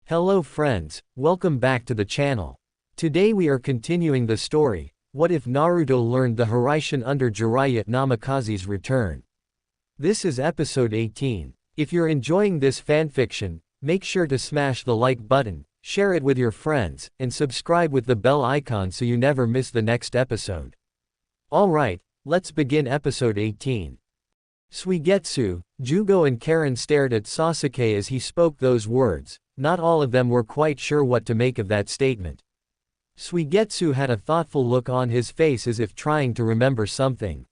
Hello friends, welcome back to the channel. Today we are continuing the story, What If Naruto Learned the Hiraishin under Jiraiya Namikaze's Return. This is episode 18. If you're enjoying this fanfiction, make sure to smash the like button, share it with your friends, and subscribe with the bell icon so you never miss the next episode. Alright, let's begin episode 18. Suigetsu, Jugo and Karen stared at Sasuke as he spoke those words. Not all of them were quite sure what to make of that statement. Suigetsu had a thoughtful look on his face as if trying to remember something.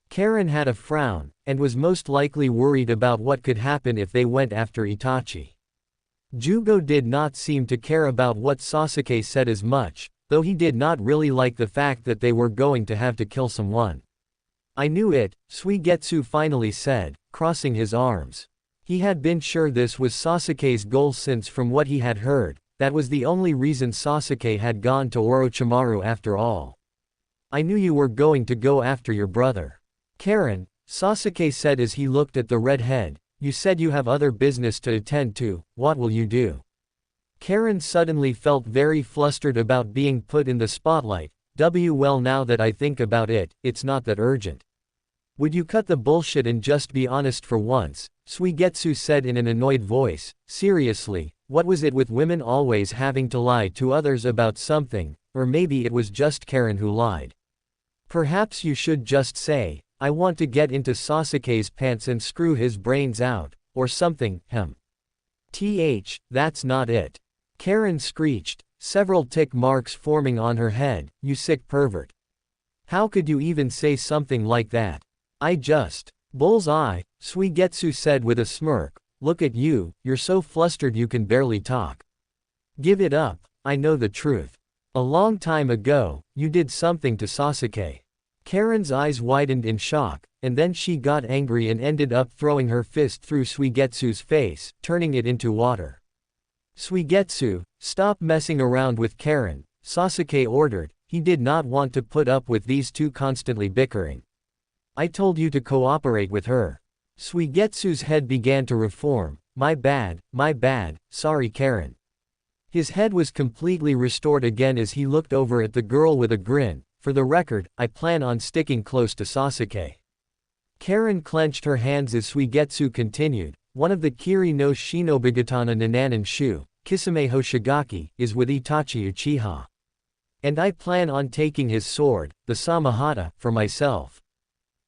Karen had a frown, and was most likely worried about what could happen if they went after Itachi. Jugo did not seem to care about what Sasuke said as much, though he did not really like the fact that they were going to have to kill someone. I knew it, Suigetsu finally said, crossing his arms. He had been sure this was Sasuke's goal since from what he had heard, that was the only reason Sasuke had gone to Orochimaru after all. I knew you were going to go after your brother. Karen, Sasuke said as he looked at the redhead, you said you have other business to attend to, what will you do? Karen suddenly felt very flustered about being put in the spotlight. Well, now that I think about it, it's not that urgent. Would you cut the bullshit and just be honest for once? Suigetsu said in an annoyed voice. Seriously, what was it with women always having to lie to others about something, or maybe it was just Karen who lied. Perhaps you should just say, I want to get into Sasuke's pants and screw his brains out, or something, That's not it. Karen screeched, several tick marks forming on her head, you sick pervert. How could you even say something like that? Bullseye, Suigetsu said with a smirk, look at you, you're so flustered you can barely talk. Give it up, I know the truth. A long time ago, you did something to Sasuke. Karen's eyes widened in shock, and then she got angry and ended up throwing her fist through Suigetsu's face, turning it into water. Suigetsu, stop messing around with Karen, Sasuke ordered. He did not want to put up with these two constantly bickering. I told you to cooperate with her. Suigetsu's head began to reform. My bad, sorry Karen. His head was completely restored again as he looked over at the girl with a grin. For the record, I plan on sticking close to Sasuke. Karen clenched her hands as Suigetsu continued. One of the Kiri no Shinobigatana Nananin Shu, Kisame Hoshigaki, is with Itachi Uchiha. And I plan on taking his sword, the Samahata, for myself.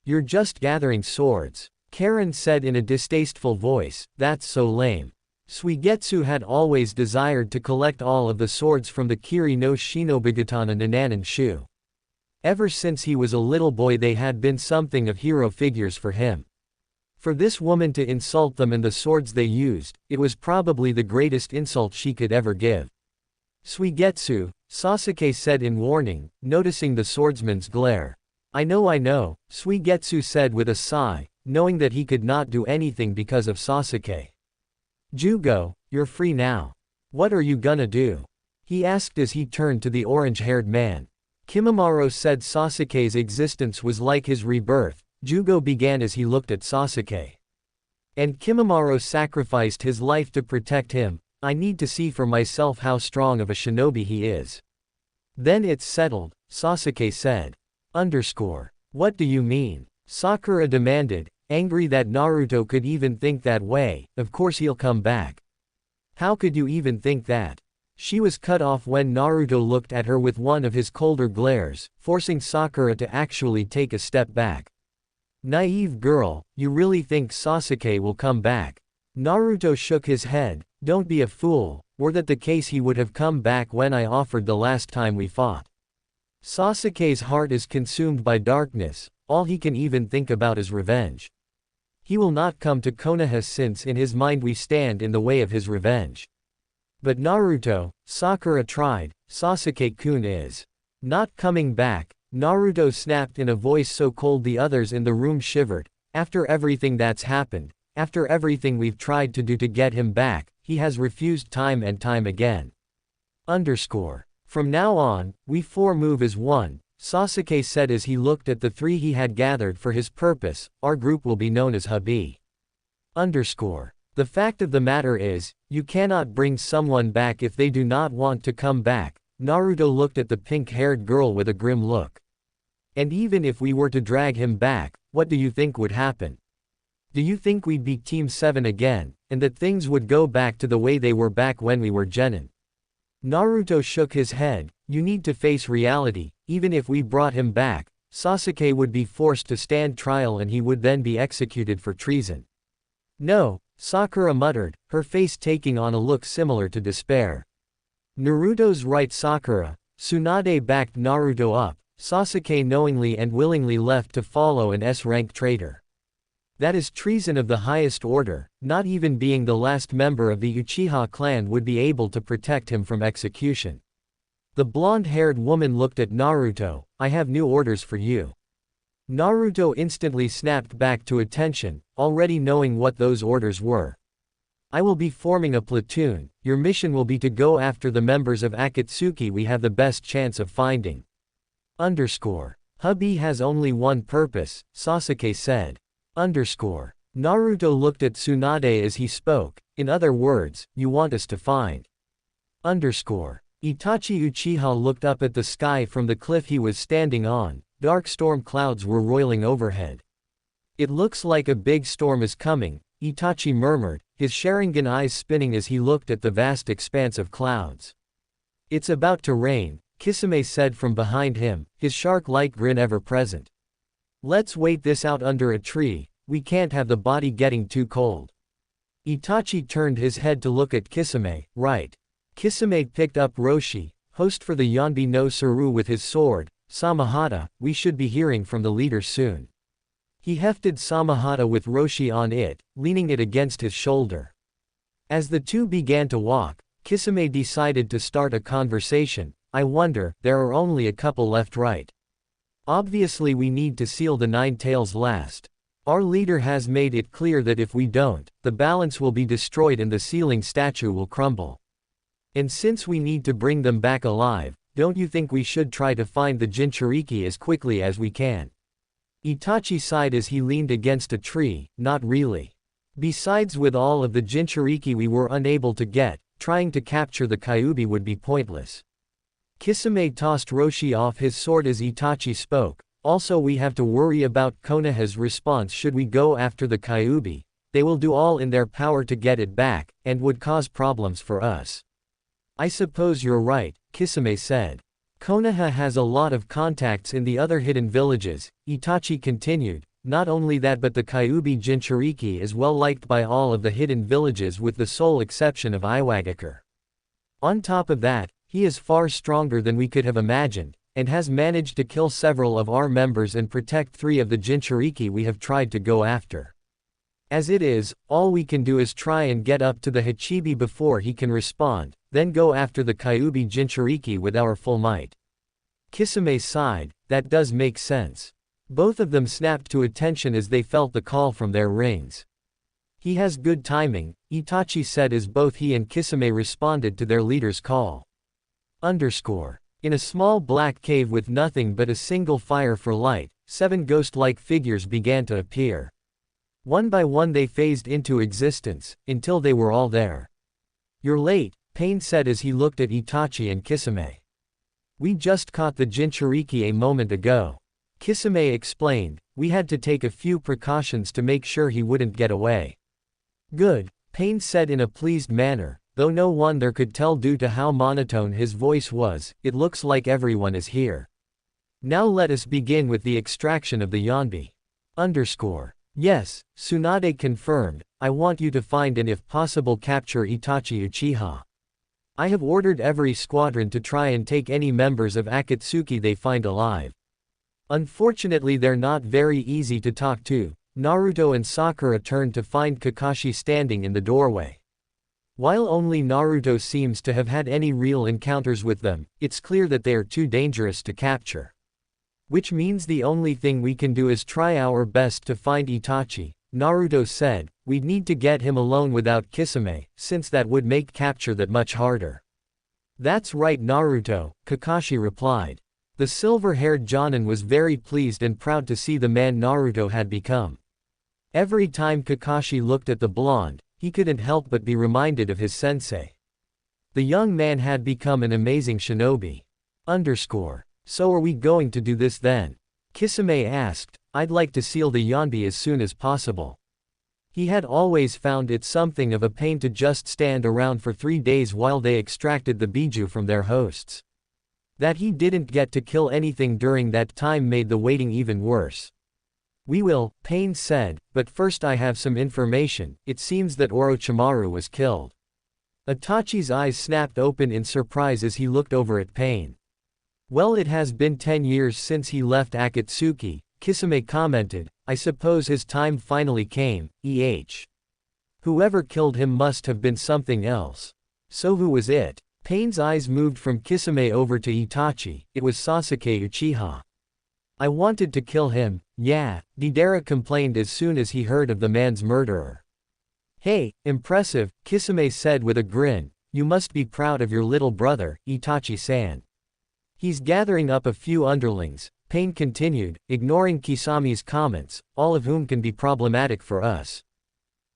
You're just gathering swords, Karen said in a distasteful voice. That's so lame. Suigetsu had always desired to collect all of the swords from the Kiri no Shinobigatana Nananin Shu. Ever since he was a little boy they had been something of hero figures for him. For this woman to insult them and the swords they used, it was probably the greatest insult she could ever give. Suigetsu, Sasuke said in warning, noticing the swordsman's glare. I know, Suigetsu said with a sigh, knowing that he could not do anything because of Sasuke. Jugo, you're free now. What are you gonna do? He asked as he turned to the orange-haired man. Kimimaro said Sasuke's existence was like his rebirth, Jugo began as he looked at Sasuke. And Kimimaro sacrificed his life to protect him. I need to see for myself how strong of a shinobi he is. Then it's settled, Sasuke said. What do you mean? Sakura demanded, angry that Naruto could even think that way. Of course he'll come back. How could you even think that? She was cut off when Naruto looked at her with one of his colder glares, forcing Sakura to actually take a step back. Naive girl, you really think Sasuke will come back? Naruto shook his head. Don't be a fool, were that the case he would have come back when I offered the last time we fought. Sasuke's heart is consumed by darkness, all he can even think about is revenge. He will not come to Konoha since in his mind we stand in the way of his revenge. But Naruto, Sakura tried, Sasuke-kun is not coming back, Naruto snapped in a voice so cold the others in the room shivered. After everything that's happened, after everything we've tried to do to get him back, he has refused time and time again. From now on, we four move as one, Sasuke said as he looked at the three he had gathered for his purpose. Our group will be known as Hubby. The fact of the matter is, you cannot bring someone back if they do not want to come back. Naruto looked at the pink-haired girl with a grim look. And even if we were to drag him back, what do you think would happen? Do you think we'd be Team 7 again, and that things would go back to the way they were back when we were genin? Naruto shook his head. You need to face reality. Even if we brought him back, Sasuke would be forced to stand trial and he would then be executed for treason. No, Sakura muttered, her face taking on a look similar to despair. Naruto's right. Sakura. Tsunade backed Naruto up. Sasuke knowingly and willingly left to follow an S-rank traitor. That is treason of the highest order. Not even being the last member of the Uchiha clan would be able to protect him from execution. The blonde-haired woman looked at Naruto. I have new orders for you. Naruto instantly snapped back to attention, already knowing what those orders were. I will be forming a platoon. Your mission will be to go after the members of Akatsuki we have the best chance of finding. Hubby has only one purpose, Sasuke said. Naruto looked at Tsunade as he spoke. In other words, you want us to find. Itachi Uchiha looked up at the sky from the cliff he was standing on. Dark storm clouds were roiling overhead. It looks like a big storm is coming, Itachi murmured, his Sharingan eyes spinning as he looked at the vast expanse of clouds. It's about to rain, Kisame said from behind him, his shark-like grin ever present. Let's wait this out under a tree, we can't have the body getting too cold. Itachi turned his head to look at Kisame, right. Kisame picked up Roshi, host for the Yonbi no Suru with his sword. Samahata, we should be hearing from the leader soon. He hefted Samahata with Roshi on it, leaning it against his shoulder. As the two began to walk, Kisame decided to start a conversation. I wonder, there are only a couple left, right? Obviously we need to seal the Nine Tails last. Our leader has made it clear that if we don't, the balance will be destroyed and the sealing statue will crumble. And since we need to bring them back alive, don't you think we should try to find the Jinchuriki as quickly as we can? Itachi sighed as he leaned against a tree. Not really. Besides, with all of the Jinchuriki we were unable to get, trying to capture the Kyuubi would be pointless. Kisame tossed Roshi off his sword as Itachi spoke. Also, we have to worry about Konoha's response should we go after the Kyuubi. They will do all in their power to get it back, and would cause problems for us. I suppose you're right, Kisame said. Konoha has a lot of contacts in the other hidden villages, Itachi continued. Not only that, but the Kyuubi Jinchuriki is well liked by all of the hidden villages with the sole exception of Iwagakure. On top of that, he is far stronger than we could have imagined, and has managed to kill several of our members and protect 3 of the Jinchuriki we have tried to go after. As it is, all we can do is try and get up to the Hachibi before he can respond, then go after the Kyuubi Jinchuriki with our full might. Kisame sighed. That does make sense. Both of them snapped to attention as they felt the call from their rings. He has good timing, Itachi said as both he and Kisame responded to their leader's call. In a small black cave with nothing but a single fire for light, 7 ghost-like figures began to appear. One by one they phased into existence, until they were all there. You're late, Pain said as he looked at Itachi and Kisame. We just caught the Jinchuriki a moment ago. Kisame explained, we had to take a few precautions to make sure he wouldn't get away. Good, Pain said in a pleased manner, though no one there could tell due to how monotone his voice was. It looks like everyone is here. Now let us begin with the extraction of the Yonbi. Yes, Tsunade confirmed. I want you to find and if possible capture Itachi Uchiha. I have ordered every squadron to try and take any members of Akatsuki they find alive. Unfortunately they're not very easy to talk to. Naruto and Sakura turned to find Kakashi standing in the doorway. While only Naruto seems to have had any real encounters with them, it's clear that they are too dangerous to capture. Which means the only thing we can do is try our best to find Itachi, Naruto said. We'd need to get him alone without Kisame, since that would make capture that much harder. That's right Naruto, Kakashi replied. The silver-haired Jonin was very pleased and proud to see the man Naruto had become. Every time Kakashi looked at the blonde, He couldn't help but be reminded of his sensei. The young man had become an amazing shinobi. So are we going to do this then? Kisame asked. I'd like to seal the Yanbi as soon as possible. He had always found it something of a pain to just stand around for 3 days while they extracted the biju from their hosts. That he didn't get to kill anything during that time made the waiting even worse. We will, Pain said, but first I have some information. It seems that Orochimaru was killed. Itachi's eyes snapped open in surprise as he looked over at Pain. Well, it has been 10 years since he left Akatsuki, Kisame commented. I suppose his time finally came, Whoever killed him must have been something else. So who was it? Pain's eyes moved from Kisame over to Itachi. It was Sasuke Uchiha. I wanted to kill him, yeah, Deidara complained as soon as he heard of the man's murderer. Hey, impressive, Kisame said with a grin. You must be proud of your little brother, Itachi-san. He's gathering up a few underlings, Pain continued, ignoring Kisami's comments, all of whom can be problematic for us.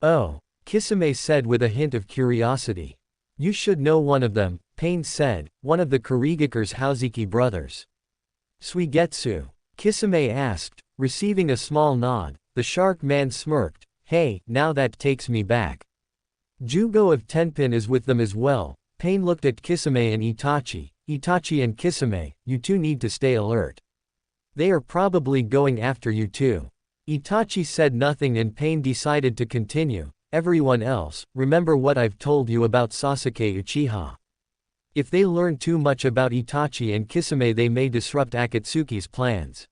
Oh, Kisame said with a hint of curiosity. You should know one of them, Pain said, one of the Kurigakure's Hazuki brothers. Suigetsu? Kisame asked, receiving a small nod. The shark man smirked. Hey, now that takes me back. Jugo of Tenpin is with them as well. Pain looked at Kisame and Itachi. Itachi and Kisame, you two need to stay alert. They are probably going after you too. Itachi said nothing and Pain decided to continue. Everyone else, remember what I've told you about Sasuke Uchiha. If they learn too much about Itachi and Kisame, they may disrupt Akatsuki's plans.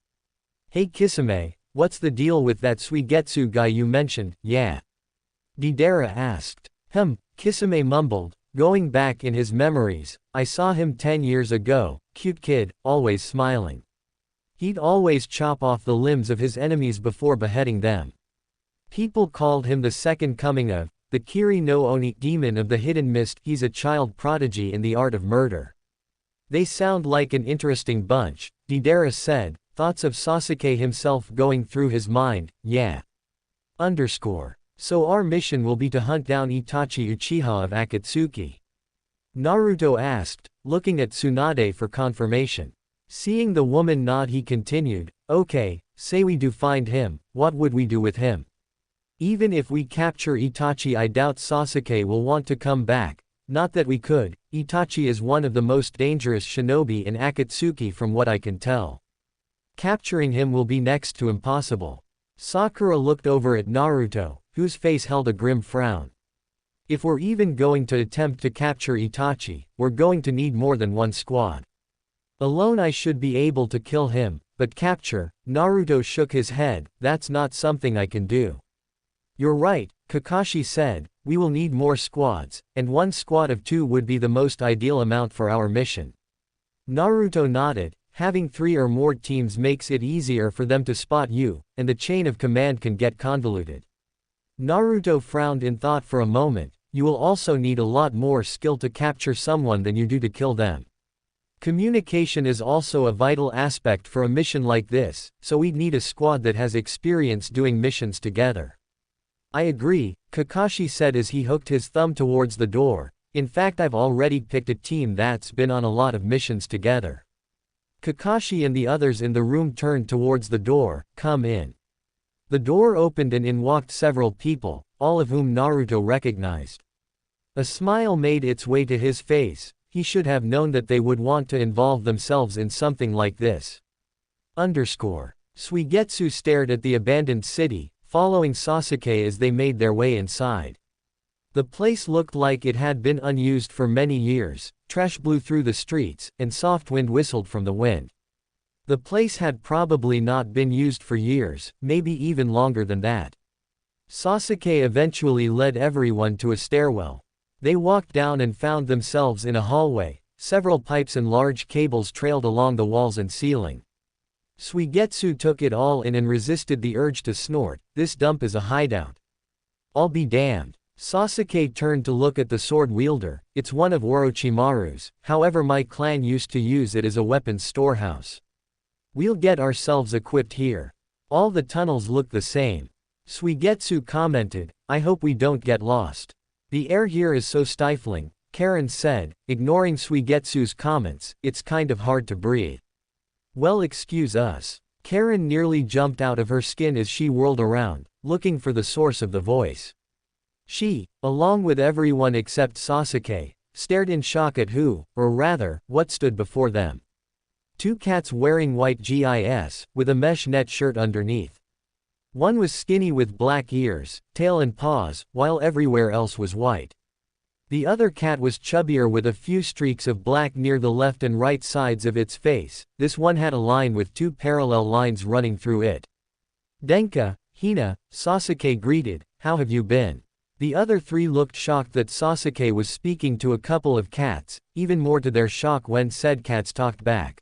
Hey Kisame, what's the deal with that Suigetsu guy you mentioned, yeah? Deidara asked. Kisame mumbled, going back in his memories. I saw him 10 years ago, cute kid, always smiling. He'd always chop off the limbs of his enemies before beheading them. People called him the second coming of the Kiri no Oni demon of the hidden mist. He's a child prodigy in the art of murder. They sound like an interesting bunch, Deidara said, thoughts of Sasuke himself going through his mind, yeah. So our mission will be to hunt down Itachi Uchiha of Akatsuki? Naruto asked, looking at Tsunade for confirmation. Seeing the woman nod, he continued, okay, say we do find him, what would we do with him? Even if we capture Itachi, I doubt Sasuke will want to come back. Not that we could, Itachi is one of the most dangerous shinobi in Akatsuki from what I can tell. Capturing him will be next to impossible. Sakura looked over at Naruto, whose face held a grim frown. If we're even going to attempt to capture Itachi, we're going to need more than one squad. Alone I should be able to kill him, but capture, Naruto shook his head, that's not something I can do. You're right, Kakashi said, we will need more squads, and one squad of 2 would be the most ideal amount for our mission. Naruto nodded, having 3 or more teams makes it easier for them to spot you, and the chain of command can get convoluted. Naruto frowned in thought for a moment. You will also need a lot more skill to capture someone than you do to kill them. Communication is also a vital aspect for a mission like this, so we'd need a squad that has experience doing missions together. I agree, Kakashi said as he hooked his thumb towards the door. In fact, I've already picked a team that's been on a lot of missions together. Kakashi and the others in the room turned towards the door. Come in. The door opened and in walked several people, all of whom Naruto recognized. A smile made its way to his face. He should have known that they would want to involve themselves in something like this. Suigetsu stared at the abandoned city, following Sasuke as they made their way inside. The place looked like it had been unused for many years. Trash blew through the streets, and soft wind whistled from the wind. The place had probably not been used for years, maybe even longer than that. Sasuke eventually led everyone to a stairwell. They walked down and found themselves in a hallway. Several pipes and large cables trailed along the walls and ceiling. Suigetsu took it all in and resisted the urge to snort. This dump is a hideout. I'll be damned. Sasuke turned to look at the sword wielder. It's one of Orochimaru's, however my clan used to use it as a weapons storehouse. We'll get ourselves equipped here. All the tunnels look the same. Suigetsu commented, I hope we don't get lost. The air here is so stifling, Karen said, ignoring Suigetsu's comments, it's kind of hard to breathe. Well, excuse us. Karen nearly jumped out of her skin as she whirled around, looking for the source of the voice. She, along with everyone except Sasuke, stared in shock at who, or rather, what stood before them. Two cats wearing white GIS, with a mesh net shirt underneath. One was skinny with black ears, tail and paws, while everywhere else was white. The other cat was chubbier with a few streaks of black near the left and right sides of its face. This one had a line with two parallel lines running through it. Denka, Hina, Sasuke greeted, "How have you been?" The other three looked shocked that Sasuke was speaking to a couple of cats, even more to their shock when said cats talked back.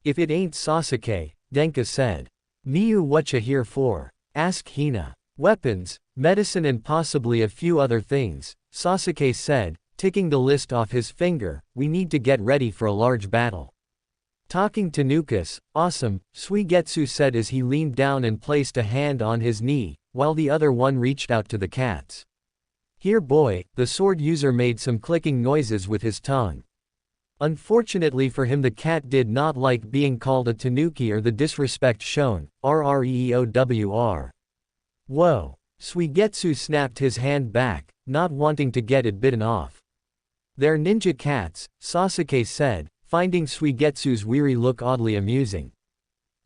"If it ain't Sasuke," Denka said. "Miyu, whatcha here for?" asked Hina. "Weapons, medicine and possibly a few other things," Sasuke said, ticking the list off his finger. "We need to get ready for a large battle." Talking to Nukas, "Awesome," Suigetsu said as he leaned down and placed a hand on his knee, while the other one reached out to the cats. "Here boy," the sword user made some clicking noises with his tongue. Unfortunately for him, the cat did not like being called a tanuki or the disrespect shown. RREOWR. Whoa. Suigetsu snapped his hand back, not wanting to get it bitten off. "They're ninja cats," Sasuke said, finding Suigetsu's weary look oddly amusing.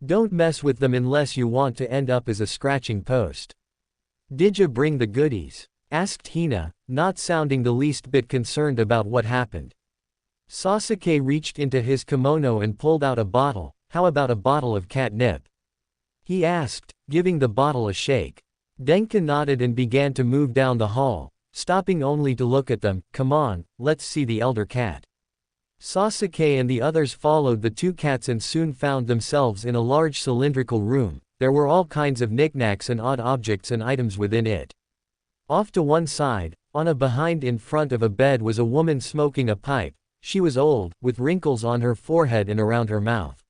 "Don't mess with them unless you want to end up as a scratching post." "Didja bring the goodies?" asked Hina, not sounding the least bit concerned about what happened. Sasuke reached into his kimono and pulled out a bottle. "How about a bottle of catnip?" he asked, giving the bottle a shake. Denka nodded and began to move down the hall, stopping only to look at them. "Come on, let's see the elder cat." Sasuke and the others followed the two cats and soon found themselves in a large cylindrical room. There were all kinds of knickknacks and odd objects and items within it. Off to one side, on a behind in front of a bed, was a woman smoking a pipe. She was old, with wrinkles on her forehead and around her mouth.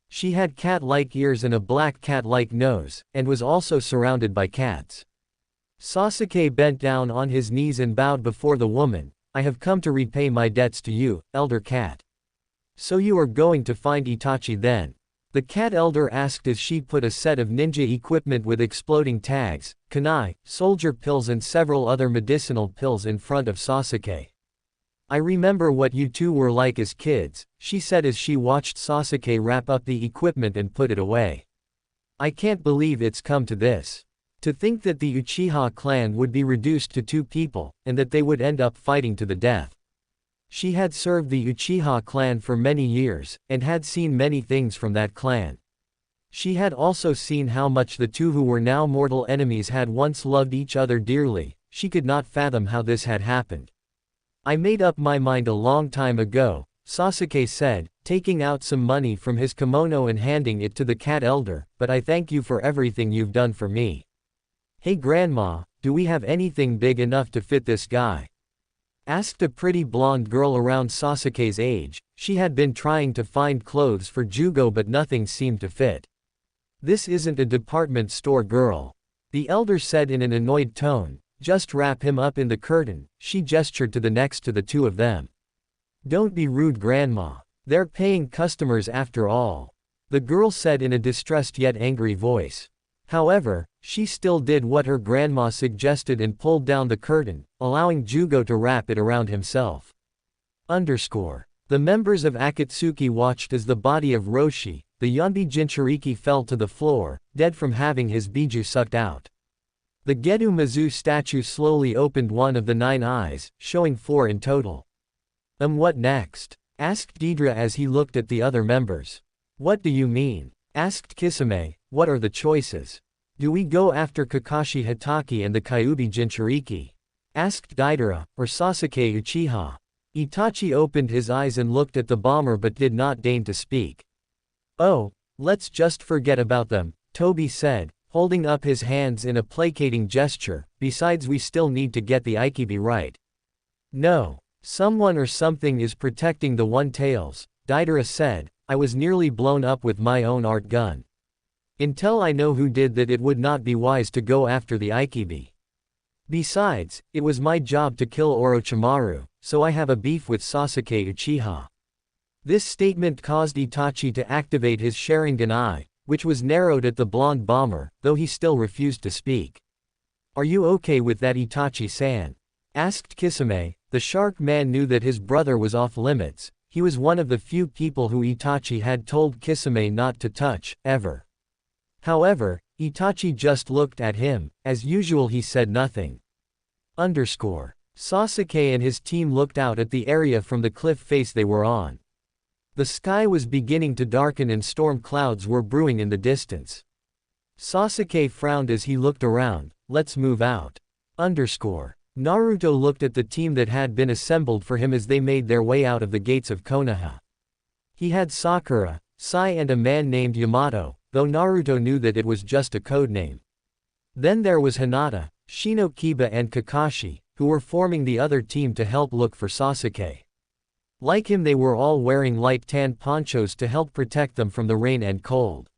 She had cat-like ears and a black cat-like nose, and was also surrounded by cats. Sasuke bent down on his knees and bowed before the woman. "I have come to repay my debts to you, elder cat." "So you are going to find Itachi then?" the cat elder asked as she put a set of ninja equipment with exploding tags, kunai, soldier pills and several other medicinal pills in front of Sasuke. "I remember what you two were like as kids," she said as she watched Sasuke wrap up the equipment and put it away. "I can't believe it's come to this. To think that the Uchiha clan would be reduced to two people, and that they would end up fighting to the death." She had served the Uchiha clan for many years, and had seen many things from that clan. She had also seen how much the two who were now mortal enemies had once loved each other dearly. She could not fathom how this had happened. "I made up my mind a long time ago," Sasuke said, taking out some money from his kimono and handing it to the cat elder, "but I thank you for everything you've done for me." "Hey grandma, do we have anything big enough to fit this guy?" asked a pretty blonde girl around Sasuke's age. She had been trying to find clothes for Jugo but nothing seemed to fit. "This isn't a department store, girl," the elder said in an annoyed tone. "Just wrap him up in the curtain." She gestured to the next to the two of them. "Don't be rude grandma. They're paying customers after all," the girl said in a distressed yet angry voice. However, she still did what her grandma suggested and pulled down the curtain, allowing Jugo to wrap it around himself. The members of Akatsuki watched as the body of Roshi, the Yonbi Jinchuriki, fell to the floor, dead from having his biju sucked out. The Gedo Mizu statue slowly opened one of the 9 eyes, showing 4 in total. What next?" asked Deidre as he looked at the other members. "What do you mean?" asked Kisame. "What are the choices? Do we go after Kakashi Hatake and the Kyuubi Jinchuriki?" asked Deidara, "or Sasuke Uchiha?" Itachi opened his eyes and looked at the bomber but did not deign to speak. "Oh, let's just forget about them," Tobi said, holding up his hands in a placating gesture. "Besides, we still need to get the Aikibi right." "No. Someone or something is protecting the One-Tails," Deidara said. "I was nearly blown up with my own art gun. Until I know who did that, it would not be wise to go after the Aikibi." Besides, it was my job to kill Orochimaru, so I have a beef with Sasuke Uchiha. This statement caused Itachi to activate his Sharingan eye, which was narrowed at the blonde bomber, though he still refused to speak. Are you okay with that, Itachi-san? Asked Kisame. The shark man knew that his brother was off limits. He was one of the few people who Itachi had told Kisame not to touch, ever. However, Itachi just looked at him. As usual, he said nothing. Sasuke and his team looked out at the area from the cliff face they were on. The sky was beginning to darken and storm clouds were brewing in the distance. Sasuke frowned as he looked around. Let's move out. Naruto looked at the team that had been assembled for him as they made their way out of the gates of Konoha. He had Sakura, Sai and a man named Yamato, though Naruto knew that it was just a codename. Then there was Hinata, Shino Kiba and Kakashi, who were forming the other team to help look for Sasuke. Like him, they were all wearing light tan ponchos to help protect them from the rain and cold.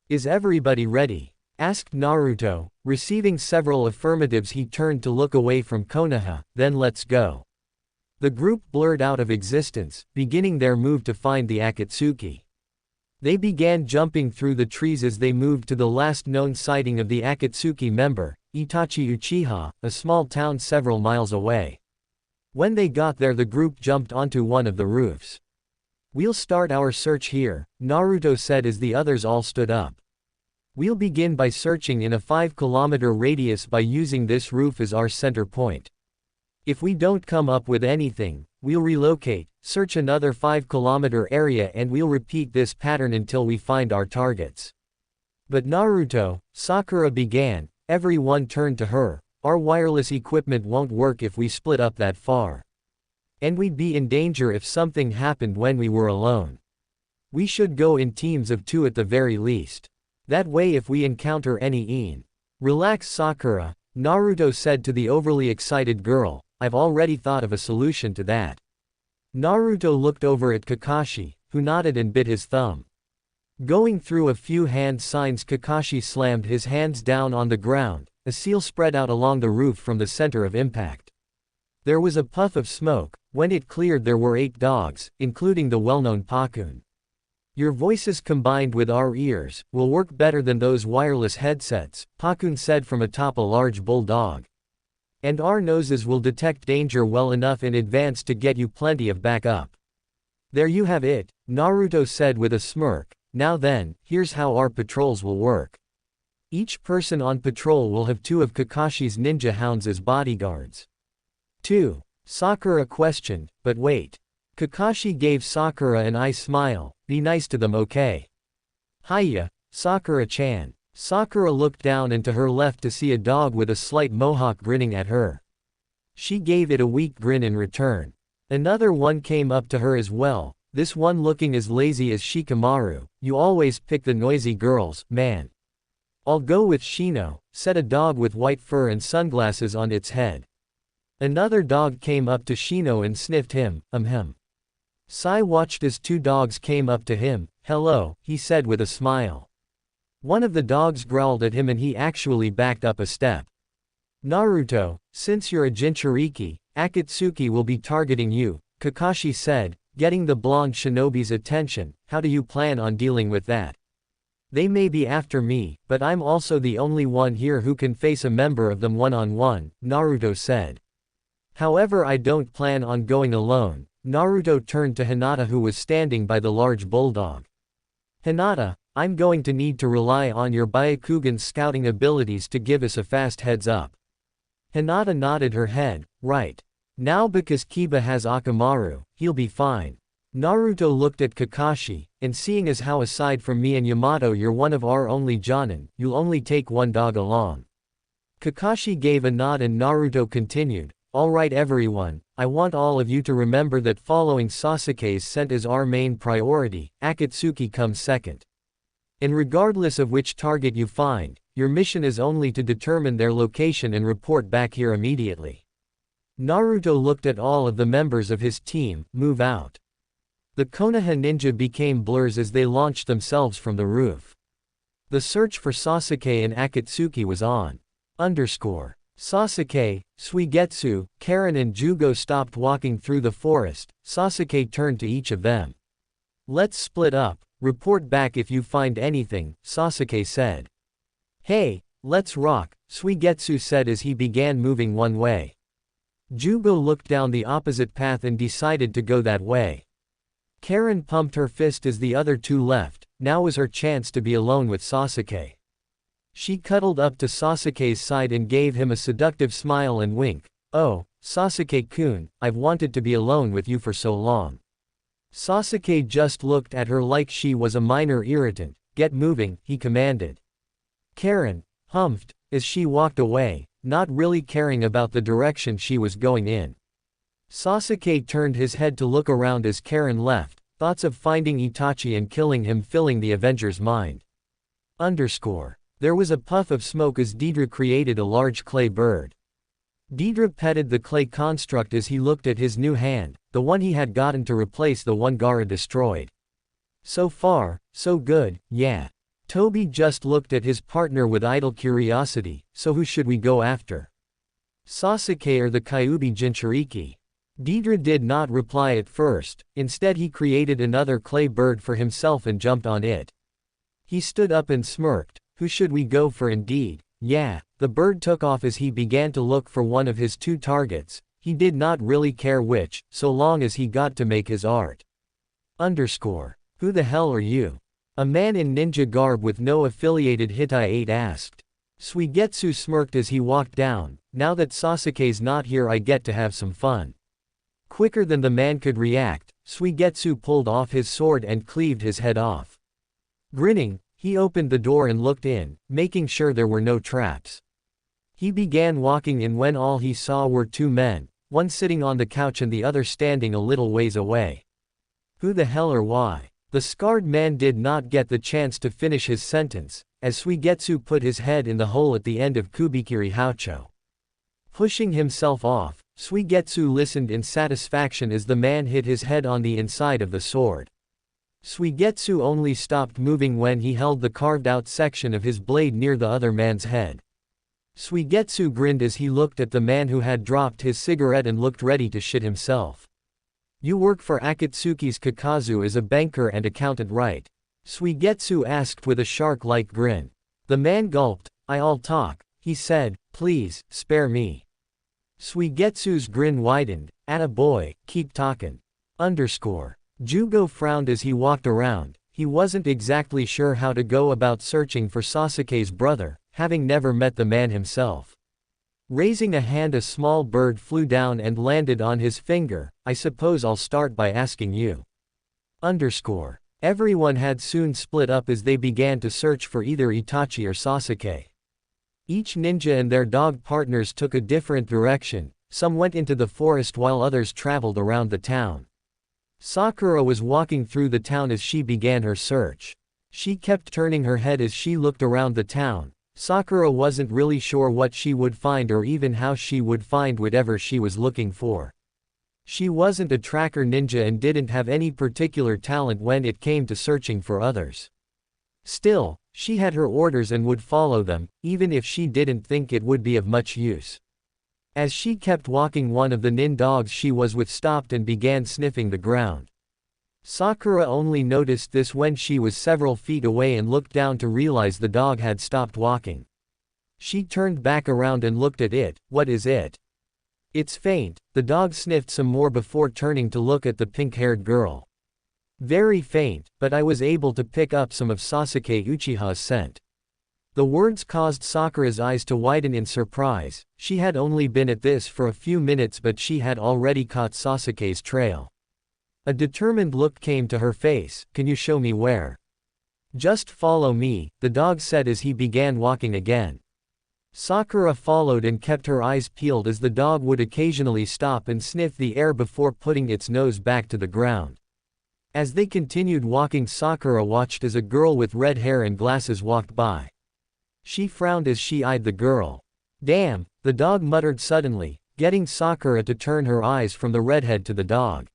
Is everybody ready? Asked Naruto. Receiving several affirmatives, he turned to look away from Konoha. Then let's go. The group blurred out of existence, beginning their move to find the Akatsuki. They began jumping through the trees as they moved to the last known sighting of the Akatsuki member, Itachi Uchiha, a small town several miles away. When they got there, the group jumped onto one of the roofs. We'll start our search here, Naruto said as the others all stood up. We'll begin by searching in a 5-kilometer radius by using this roof as our center point. If we don't come up with anything, we'll relocate, search another 5-kilometer area, and we'll repeat this pattern until we find our targets. But Naruto, Sakura began. Everyone turned to her. Our wireless equipment won't work if we split up that far. And we'd be in danger if something happened when we were alone. We should go in teams of 2 at the very least. That way if we encounter any Relax, Sakura, Naruto said to the overly excited girl. I've already thought of a solution to that. Naruto looked over at Kakashi, who nodded and bit his thumb. Going through a few hand signs, Kakashi slammed his hands down on the ground. A seal spread out along the roof from the center of impact. There was a puff of smoke. When it cleared, there were 8 dogs, including the well-known Pakun. Your voices combined with our ears will work better than those wireless headsets, Pakun said from atop a large bulldog. And our noses will detect danger well enough in advance to get you plenty of backup. There you have it, Naruto said with a smirk. Now then, here's how our patrols will work. Each person on patrol will have 2 of Kakashi's ninja hounds as bodyguards. 2. Sakura questioned, but wait. Kakashi gave Sakura an eye smile. Be nice to them, okay? Hiya, Sakura-chan. Sakura looked down and to her left to see a dog with a slight mohawk grinning at her. She gave it a weak grin in return. Another one came up to her as well, this one looking as lazy as Shikamaru. You always pick the noisy girls, man. I'll go with Shino, said a dog with white fur and sunglasses on its head. Another dog came up to Shino and sniffed him, Sai watched as 2 dogs came up to him. Hello, he said with a smile. One of the dogs growled at him and he actually backed up a step. Naruto, since you're a Jinchuriki, Akatsuki will be targeting you, Kakashi said, getting the blonde shinobi's attention. How do you plan on dealing with that? They may be after me, but I'm also the only one here who can face a member of them one-on-one, Naruto said. However, I don't plan on going alone. Naruto turned to Hinata, who was standing by the large bulldog. Hinata, I'm going to need to rely on your Byakugan's scouting abilities to give us a fast heads up. Hinata nodded her head. Right. Now because Kiba has Akamaru, he'll be fine. Naruto looked at Kakashi, and seeing as how aside from me and Yamato you're one of our only Jonin, you'll only take 1 dog along. Kakashi gave a nod and Naruto continued. Alright everyone, I want all of you to remember that following Sasuke's scent is our main priority, Akatsuki comes second. And regardless of which target you find, your mission is only to determine their location and report back here immediately. Naruto looked at all of the members of his team. Move out. The Konoha ninja became blurs as they launched themselves from the roof. The search for Sasuke and Akatsuki was on. Sasuke, Suigetsu, Karen and Jugo stopped walking through the forest. Sasuke turned to each of them. Let's split up, report back if you find anything, Sasuke said. Hey, let's rock, Suigetsu said as he began moving one way. Jugo looked down the opposite path and decided to go that way. Karen pumped her fist as the other two left. Now was her chance to be alone with Sasuke. She cuddled up to Sasuke's side and gave him a seductive smile and wink. Oh, Sasuke-kun, I've wanted to be alone with you for so long. Sasuke just looked at her like she was a minor irritant. Get moving, he commanded. Karen humphed as she walked away, not really caring about the direction she was going in. Sasuke turned his head to look around as Karen left, thoughts of finding Itachi and killing him filling the Avenger's mind. There was a puff of smoke as Deidre created a large clay bird. Deidre petted the clay construct as he looked at his new hand, the one he had gotten to replace the one Gaara destroyed. So far, so good, yeah. Toby just looked at his partner with idle curiosity. So who should we go after? Sasuke or the Kyuubi Jinchuriki? Deidre did not reply at first. Instead he created another clay bird for himself and jumped on it. He stood up and smirked. Who should we go for indeed? Yeah, the bird took off as he began to look for one of his two targets. He did not really care which, so long as he got to make his art. Who the hell are you? A man in ninja garb with no affiliated Hittite asked. Suigetsu smirked as he walked down. Now that Sasuke's not here, I get to have some fun. Quicker than the man could react, Suigetsu pulled off his sword and cleaved his head off. Grinning, he opened the door and looked in, making sure there were no traps. He began walking in when all he saw were two men, one sitting on the couch and the other standing a little ways away. Who the hell or why? The scarred man did not get the chance to finish his sentence, as Suigetsu put his head in the hole at the end of Kubikiri Haucho. Pushing himself off, Suigetsu listened in satisfaction as the man hit his head on the inside of the sword. Suigetsu only stopped moving when he held the carved-out section of his blade near the other man's head. Suigetsu grinned as he looked at the man who had dropped his cigarette and looked ready to shit himself. You work for Akatsuki's Kakazu as a banker and accountant, right? Suigetsu asked with a shark-like grin. The man gulped. I'll talk, he said, please, spare me. Suigetsu's grin widened. Atta boy, keep talkin'. Jugo frowned as he walked around. He wasn't exactly sure how to go about searching for Sasuke's brother, having never met the man himself. Raising a hand, a small bird flew down and landed on his finger. I suppose I'll start by asking you. Everyone had soon split up as they began to search for either Itachi or Sasuke. Each ninja and their dog partners took a different direction. Some went into the forest while others traveled around the town. Sakura was walking through the town as she began her search. She kept turning her head as she looked around the town. Sakura wasn't really sure what she would find or even how she would find whatever she was looking for. She wasn't a tracker ninja and didn't have any particular talent when it came to searching for others. Still, she had her orders and would follow them, even if she didn't think it would be of much use. As she kept walking, one of the nin dogs she was with stopped and began sniffing the ground. Sakura only noticed this when she was several feet away and looked down to realize the dog had stopped walking. She turned back around and looked at it. What is it? It's faint. The dog sniffed some more before turning to look at the pink-haired girl. Very faint, but I was able to pick up some of Sasuke Uchiha's scent. The words caused Sakura's eyes to widen in surprise. She had only been at this for a few minutes, but she had already caught Sasuke's trail. A determined look came to her face. Can you show me where? Just follow me, the dog said as he began walking again. Sakura followed and kept her eyes peeled as the dog would occasionally stop and sniff the air before putting its nose back to the ground. As they continued walking, Sakura watched as a girl with red hair and glasses walked by. She frowned as she eyed the girl. Damn, the dog muttered suddenly, getting Sakura to turn her eyes from the redhead to the dog.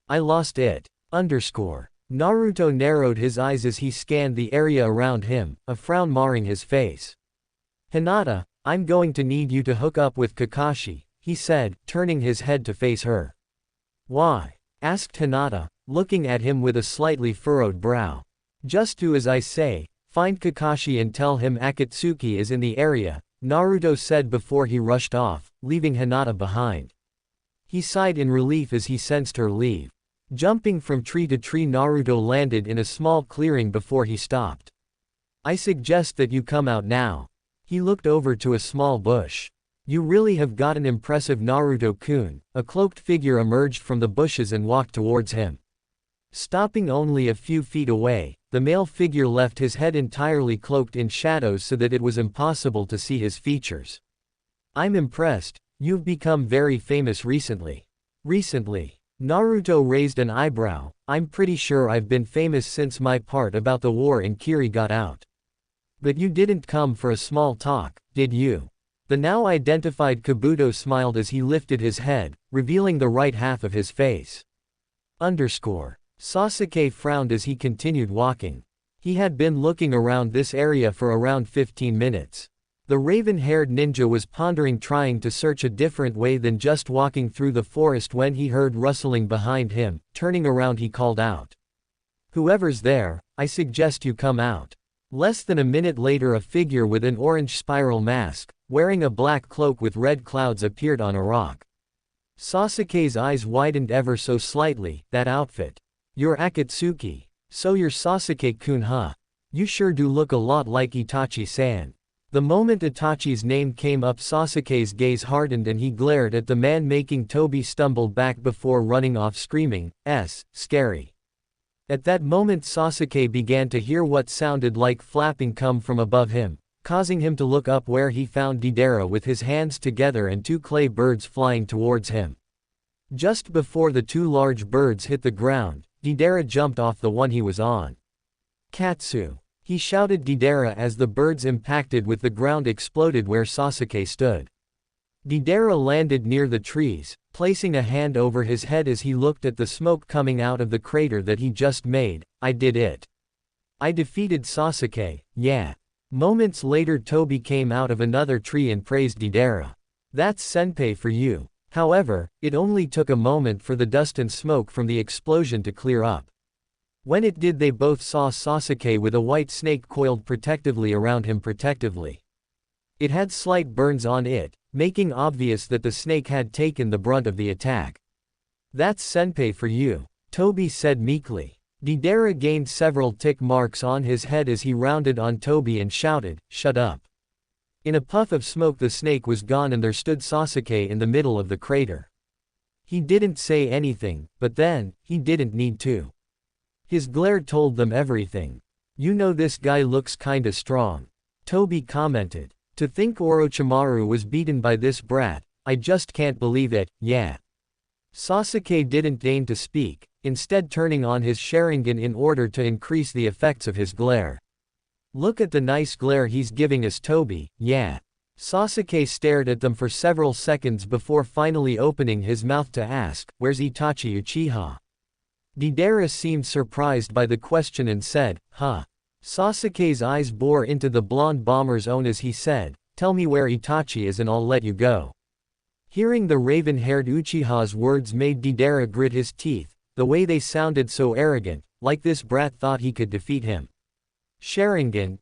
I lost it. Naruto narrowed his eyes as he scanned the area around him, a frown marring his face. Hinata, I'm going to need you to hook up with Kakashi, he said, turning his head to face her. Why? Asked Hinata, looking at him with a slightly furrowed brow. Just do as I say, find Kakashi and tell him Akatsuki is in the area, Naruto said before he rushed off, leaving Hinata behind. He sighed in relief as he sensed her leave. Jumping from tree to tree, Naruto landed in a small clearing before he stopped. I suggest that you come out now. He looked over to a small bush. You really have got an impressive Naruto-kun. A cloaked figure emerged from the bushes and walked towards him. Stopping only a few feet away, the male figure left his head entirely cloaked in shadows so that it was impossible to see his features. I'm impressed, you've become very famous recently. Recently? Naruto raised an eyebrow. I'm pretty sure I've been famous since my part about the war in Kiri got out. But you didn't come for a small talk, did you? The now identified Kabuto smiled as he lifted his head, revealing the right half of his face. Sasuke frowned as he continued walking. He had been looking around this area for around 15 minutes. The raven-haired ninja was pondering trying to search a different way than just walking through the forest when he heard rustling behind him. Turning around, he called out. Whoever's there, I suggest you come out. Less than a minute later, a figure with an orange spiral mask, wearing a black cloak with red clouds, appeared on a rock. Sasuke's eyes widened ever so slightly. That outfit. You're Akatsuki. So you're Sasuke-kun, huh? You sure do look a lot like Itachi-san. The moment Itachi's name came up, Sasuke's gaze hardened and he glared at the man, making Toby stumble back before running off screaming, scary. At that moment, Sasuke began to hear what sounded like flapping come from above him, causing him to look up, where he found Deidara with his hands together and two clay birds flying towards him. Just before the two large birds hit the ground, Deidara jumped off the one he was on. Katsu! He shouted Deidara as the birds impacted with the ground, exploded where Sasuke stood. Deidara landed near the trees, placing a hand over his head as he looked at the smoke coming out of the crater that he just made. I did it. I defeated Sasuke, yeah. Moments later, Toby came out of another tree and praised Deidara. That's senpai for you. However, it only took a moment for the dust and smoke from the explosion to clear up. When it did, they both saw Sasuke with a white snake coiled protectively around him. It had slight burns on it, making obvious that the snake had taken the brunt of the attack. That's senpai for you, Toby said meekly. Deidara gained several tick marks on his head as he rounded on Toby and shouted, "Shut up." In a puff of smoke, the snake was gone and there stood Sasuke in the middle of the crater. He didn't say anything, but then, he didn't need to. His glare told them everything. You know, this guy looks kinda strong. Toby commented. To think Orochimaru was beaten by this brat, I just can't believe it, yeah. Sasuke didn't deign to speak, instead turning on his Sharingan in order to increase the effects of his glare. Look at the nice glare he's giving us, Toby, yeah. Sasuke stared at them for several seconds before finally opening his mouth to ask, where's Itachi Uchiha? Deidara seemed surprised by the question and said, huh. Sasuke's eyes bore into the blonde bomber's own as he said, tell me where Itachi is and I'll let you go. Hearing the raven-haired Uchiha's words made Deidara grit his teeth, the way they sounded so arrogant, like this brat thought he could defeat him. Sharingan,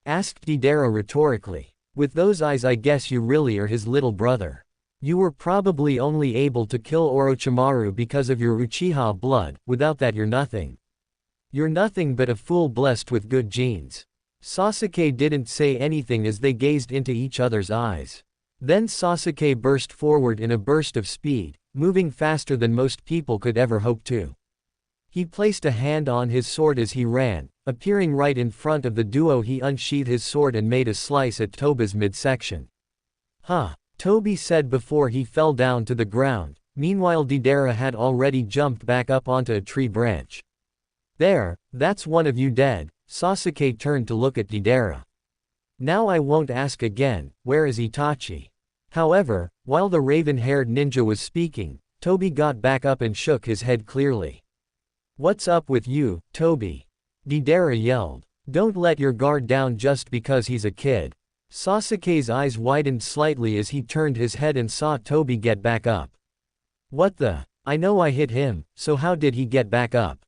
asked Deidara rhetorically. With those eyes, I guess you really are his little brother. You were probably only able to kill Orochimaru because of your Uchiha blood, without that you're nothing. You're nothing but a fool blessed with good genes. Sasuke didn't say anything as they gazed into each other's eyes. Then Sasuke burst forward in a burst of speed, moving faster than most people could ever hope to. He placed a hand on his sword as he ran, appearing right in front of the duo. He unsheathed his sword and made a slice at Toba's midsection. Huh. Toby said before he fell down to the ground. Meanwhile, Deidara had already jumped back up onto a tree branch. There, that's one of you dead. Sasuke turned to look at Deidara. Now I won't ask again, where is Itachi? However, while the raven-haired ninja was speaking, Toby got back up and shook his head clearly. What's up with you, Toby? Deidara yelled. Don't let your guard down just because he's a kid. Sasuke's eyes widened slightly as he turned his head and saw Toby get back up. What the? I know I hit him, so how did he get back up?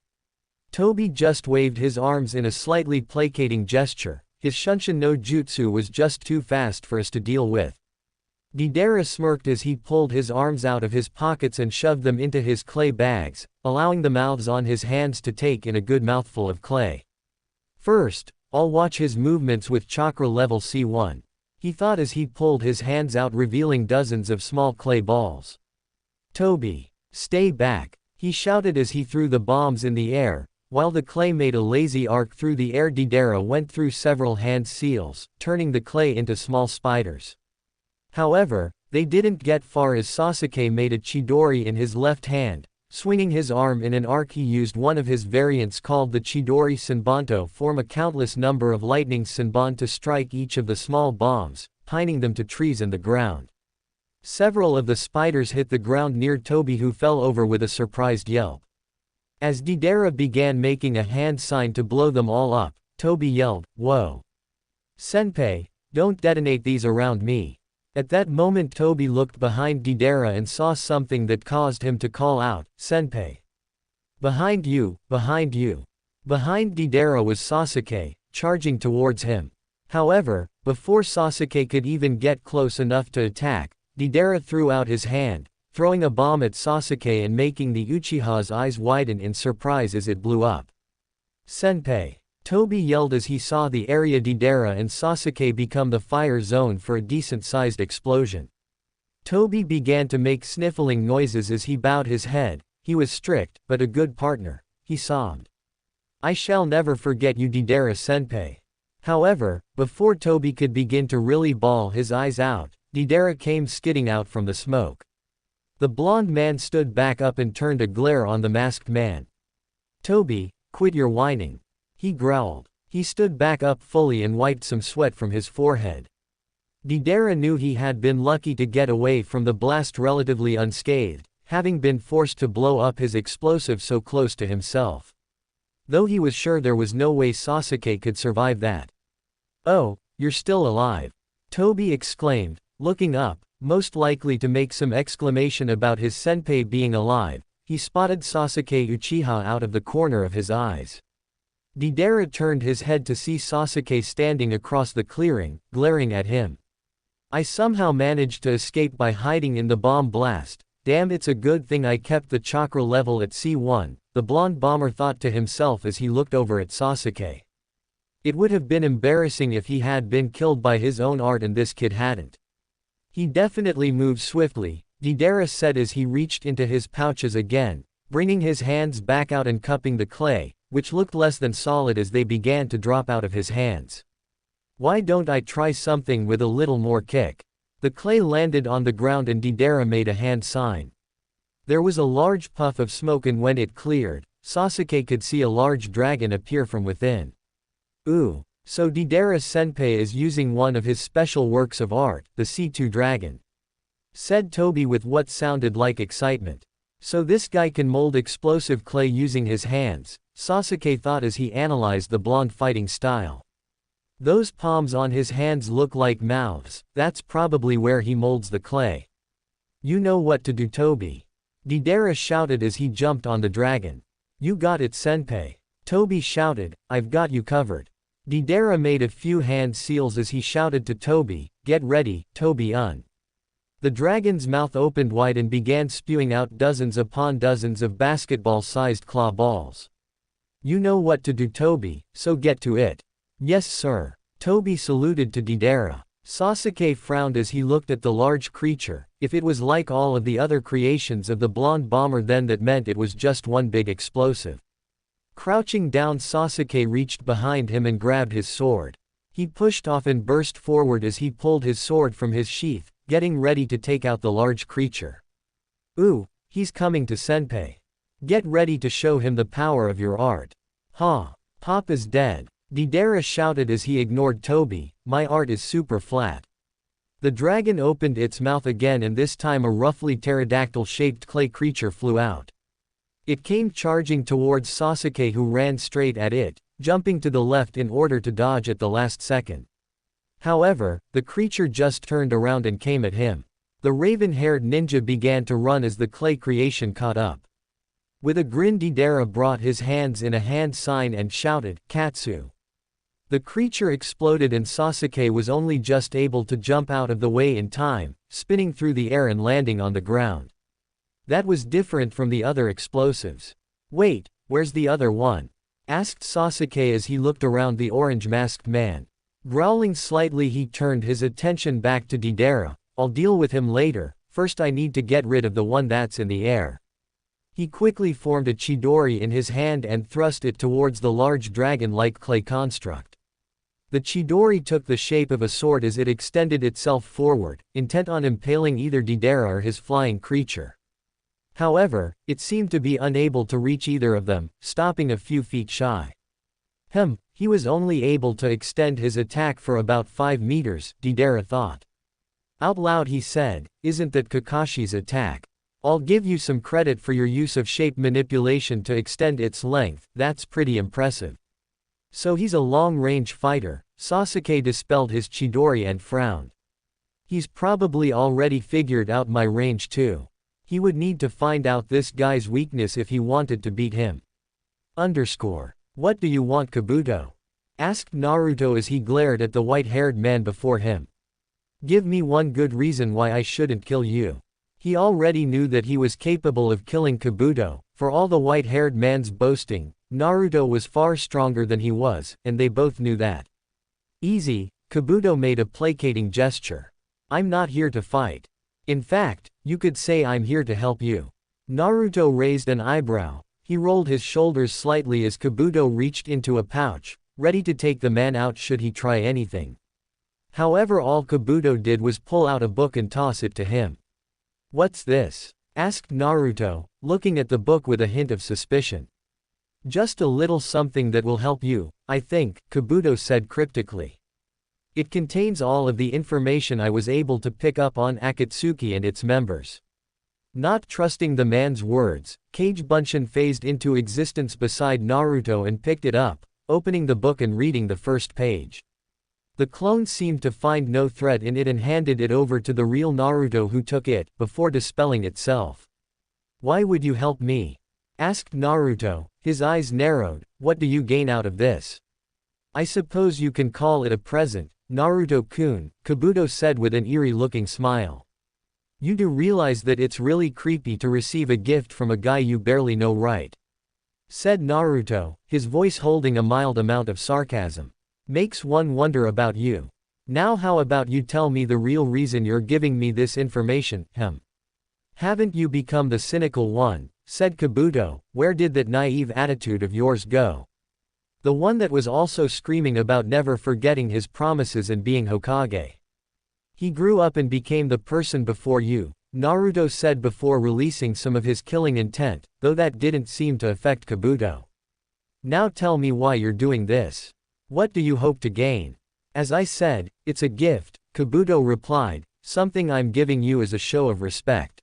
Toby just waved his arms in a slightly placating gesture. His Shunshin no jutsu was just too fast for us to deal with. Deidara smirked as he pulled his arms out of his pockets and shoved them into his clay bags, allowing the mouths on his hands to take in a good mouthful of clay. First, I'll watch his movements with chakra level C1. He thought as he pulled his hands out, revealing dozens of small clay balls. Toby, stay back, he shouted as he threw the bombs in the air. While the clay made a lazy arc through the air, Deidara went through several hand seals, turning the clay into small spiders. However, they didn't get far as Sasuke made a Chidori in his left hand. Swinging his arm in an arc, he used one of his variants called the Chidori Senbon form a countless number of lightning senbon to strike each of the small bombs, pining them to trees and the ground. Several of the spiders hit the ground near Toby, who fell over with a surprised yelp. As Deidara began making a hand sign to blow them all up, Toby yelled, "Whoa! Senpai, don't detonate these around me." At that moment Toby looked behind Deidara and saw something that caused him to call out, "Senpai! Behind you, behind you!" Behind Deidara was Sasuke, charging towards him. However, before Sasuke could even get close enough to attack, Deidara threw out his hand, throwing a bomb at Sasuke and making the Uchiha's eyes widen in surprise as it blew up. "Senpai!" Toby yelled as he saw the area Deidara and Sasuke become the fire zone for a decent-sized explosion. Toby began to make sniffling noises as he bowed his head. He was strict, but a good partner, he sobbed. "I shall never forget you, Deidara-senpai." However, before Toby could begin to really bawl his eyes out, Deidara came skidding out from the smoke. The blonde man stood back up and turned a glare on the masked man. "Toby, quit your whining," he growled. He stood back up fully and wiped some sweat from his forehead. Deidara knew he had been lucky to get away from the blast relatively unscathed, having been forced to blow up his explosive so close to himself. Though he was sure there was no way Sasuke could survive that. "Oh, you're still alive," Toby exclaimed, looking up, most likely to make some exclamation about his senpai being alive. He spotted Sasuke Uchiha out of the corner of his eyes. Deidara turned his head to see Sasuke standing across the clearing, glaring at him. "I somehow managed to escape by hiding in the bomb blast. Damn, it's a good thing I kept the chakra level at C1, the blonde bomber thought to himself as he looked over at Sasuke. It would have been embarrassing if he had been killed by his own art and this kid hadn't. He definitely moved swiftly, Deidara said as he reached into his pouches again, bringing his hands back out and cupping the clay, which looked less than solid as they began to drop out of his hands. "Why don't I try something with a little more kick?" The clay landed on the ground and Deidara made a hand sign. There was a large puff of smoke, and when it cleared, Sasuke could see a large dragon appear from within. "Ooh, so Deidara-senpai is using one of his special works of art, the C2 dragon," said Toby with what sounded like excitement. "So this guy can mold explosive clay using his hands," Sasuke thought as he analyzed the blonde fighting style. "Those palms on his hands look like mouths, that's probably where he molds the clay." "You know what to do, Toby," Deidara shouted as he jumped on the dragon. "You got it, senpai," Toby shouted, "I've got you covered." Deidara made a few hand seals as he shouted to Toby, "Get ready, Toby-un." The dragon's mouth opened wide and began spewing out dozens upon dozens of basketball-sized claw balls. "You know what to do, Toby, so get to it." "Yes sir." Toby saluted to Deidara. Sasuke frowned as he looked at the large creature. If it was like all of the other creations of the blonde bomber, then that meant it was just one big explosive. Crouching down, Sasuke reached behind him and grabbed his sword. He pushed off and burst forward as he pulled his sword from his sheath, getting ready to take out the large creature. "Ooh, he's coming to senpai. Get ready to show him the power of your art." "Ha! Pop is dead," Deidara shouted as he ignored Toby, "My art is super flat." The dragon opened its mouth again, and this time a roughly pterodactyl-shaped clay creature flew out. It came charging towards Sasuke, who ran straight at it, jumping to the left in order to dodge at the last second. However, the creature just turned around and came at him. The raven-haired ninja began to run as the clay creation caught up. With a grin, Deidara brought his hands in a hand sign and shouted, "Katsu." The creature exploded and Sasuke was only just able to jump out of the way in time, spinning through the air and landing on the ground. That was different from the other explosives. "Wait, where's the other one?" asked Sasuke as he looked around the orange-masked man. Growling slightly, he turned his attention back to Deidara. "I'll deal with him later, first I need to get rid of the one that's in the air." He quickly formed a Chidori in his hand and thrust it towards the large dragon-like clay construct. The Chidori took the shape of a sword as it extended itself forward, intent on impaling either Deidara or his flying creature. However, it seemed to be unable to reach either of them, stopping a few feet shy. He was only able to extend his attack for about 5 meters, Deidara thought. Out loud he said, "Isn't that Kakashi's attack? I'll give you some credit for your use of shape manipulation to extend its length, that's pretty impressive." "So he's a long-range fighter." Sasuke dispelled his Chidori and frowned. "He's probably already figured out my range too. He would need to find out this guy's weakness if he wanted to beat him." What do you want, Kabuto?" asked Naruto as he glared at the white-haired man before him. "Give me one good reason why I shouldn't kill you." He already knew that he was capable of killing Kabuto. For all the white-haired man's boasting, Naruto was far stronger than he was, and they both knew that. "Easy," Kabuto made a placating gesture. "I'm not here to fight. In fact, you could say I'm here to help you." Naruto raised an eyebrow. He rolled his shoulders slightly as Kabuto reached into a pouch, ready to take the man out should he try anything. However, all Kabuto did was pull out a book and toss it to him. "What's this?" asked Naruto, looking at the book with a hint of suspicion. "Just a little something that will help you, I think," Kabuto said cryptically. "It contains all of the information I was able to pick up on Akatsuki and its members." Not trusting the man's words, Kage Bunshin phased into existence beside Naruto and picked it up, opening the book and reading the first page. The clone seemed to find no threat in it and handed it over to the real Naruto, who took it, before dispelling itself. "Why would you help me?" asked Naruto, his eyes narrowed. "What do you gain out of this?" "I suppose you can call it a present, Naruto-kun," Kabuto said with an eerie-looking smile. "You do realize that it's really creepy to receive a gift from a guy you barely know, right?" said Naruto, his voice holding a mild amount of sarcasm. "Makes one wonder about you. Now how about you tell me the real reason you're giving me this information, Haven't you become the cynical one?" said Kabuto. "Where did that naive attitude of yours go? The one that was also screaming about never forgetting his promises and being Hokage. He grew up and became the person before you," Naruto said before releasing some of his killing intent, though that didn't seem to affect Kabuto. "Now tell me why you're doing this. What do you hope to gain?" "As I said, it's a gift," Kabuto replied, "something I'm giving you as a show of respect.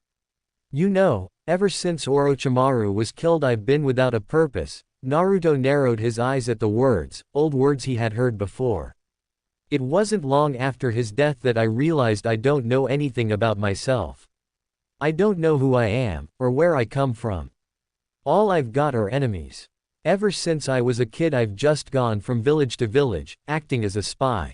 You know, ever since Orochimaru was killed I've been without a purpose." Naruto narrowed his eyes at the words, old words he had heard before. "It wasn't long after his death that I realized I don't know anything about myself. I don't know who I am, or where I come from. All I've got are enemies. Ever since I was a kid I've just gone from village to village, acting as a spy.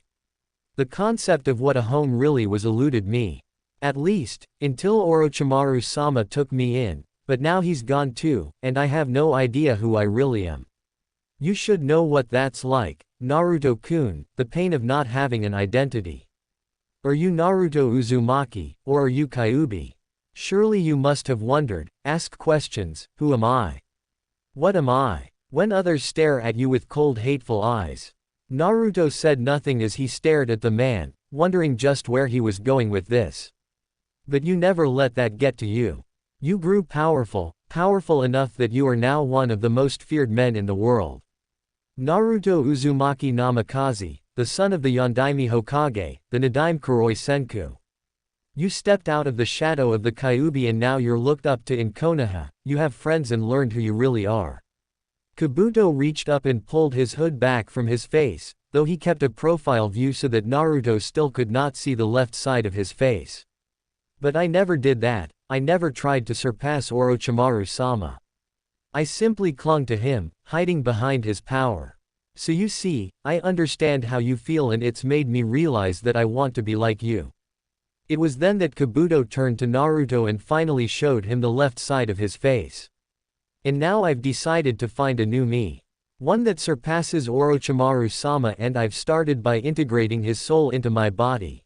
The concept of what a home really was eluded me. At least, until Orochimaru-sama took me in, but now he's gone too, and I have no idea who I really am. You should know what that's like, Naruto-kun, the pain of not having an identity. Are you Naruto Uzumaki, or are you Kyuubi? Surely you must have wondered, ask questions, who am I? What am I? When others stare at you with cold hateful eyes." Naruto said nothing as he stared at the man, wondering just where he was going with this. "But you never let that get to you. You grew powerful enough that you are now one of the most feared men in the world. Naruto Uzumaki Namikaze, the son of the Yondaime Hokage, the Nadaime Kuroi Senku. You stepped out of the shadow of the Kyuubi and now you're looked up to in Konoha, you have friends and learned who you really are." Kabuto reached up and pulled his hood back from his face, though he kept a profile view so that Naruto still could not see the left side of his face. But I never did that, I never tried to surpass Orochimaru-sama. I simply clung to him, hiding behind his power. So you see, I understand how you feel and it's made me realize that I want to be like you. It was then that Kabuto turned to Naruto and finally showed him the left side of his face. And now I've decided to find a new me. One that surpasses Orochimaru-sama, and I've started by integrating his soul into my body.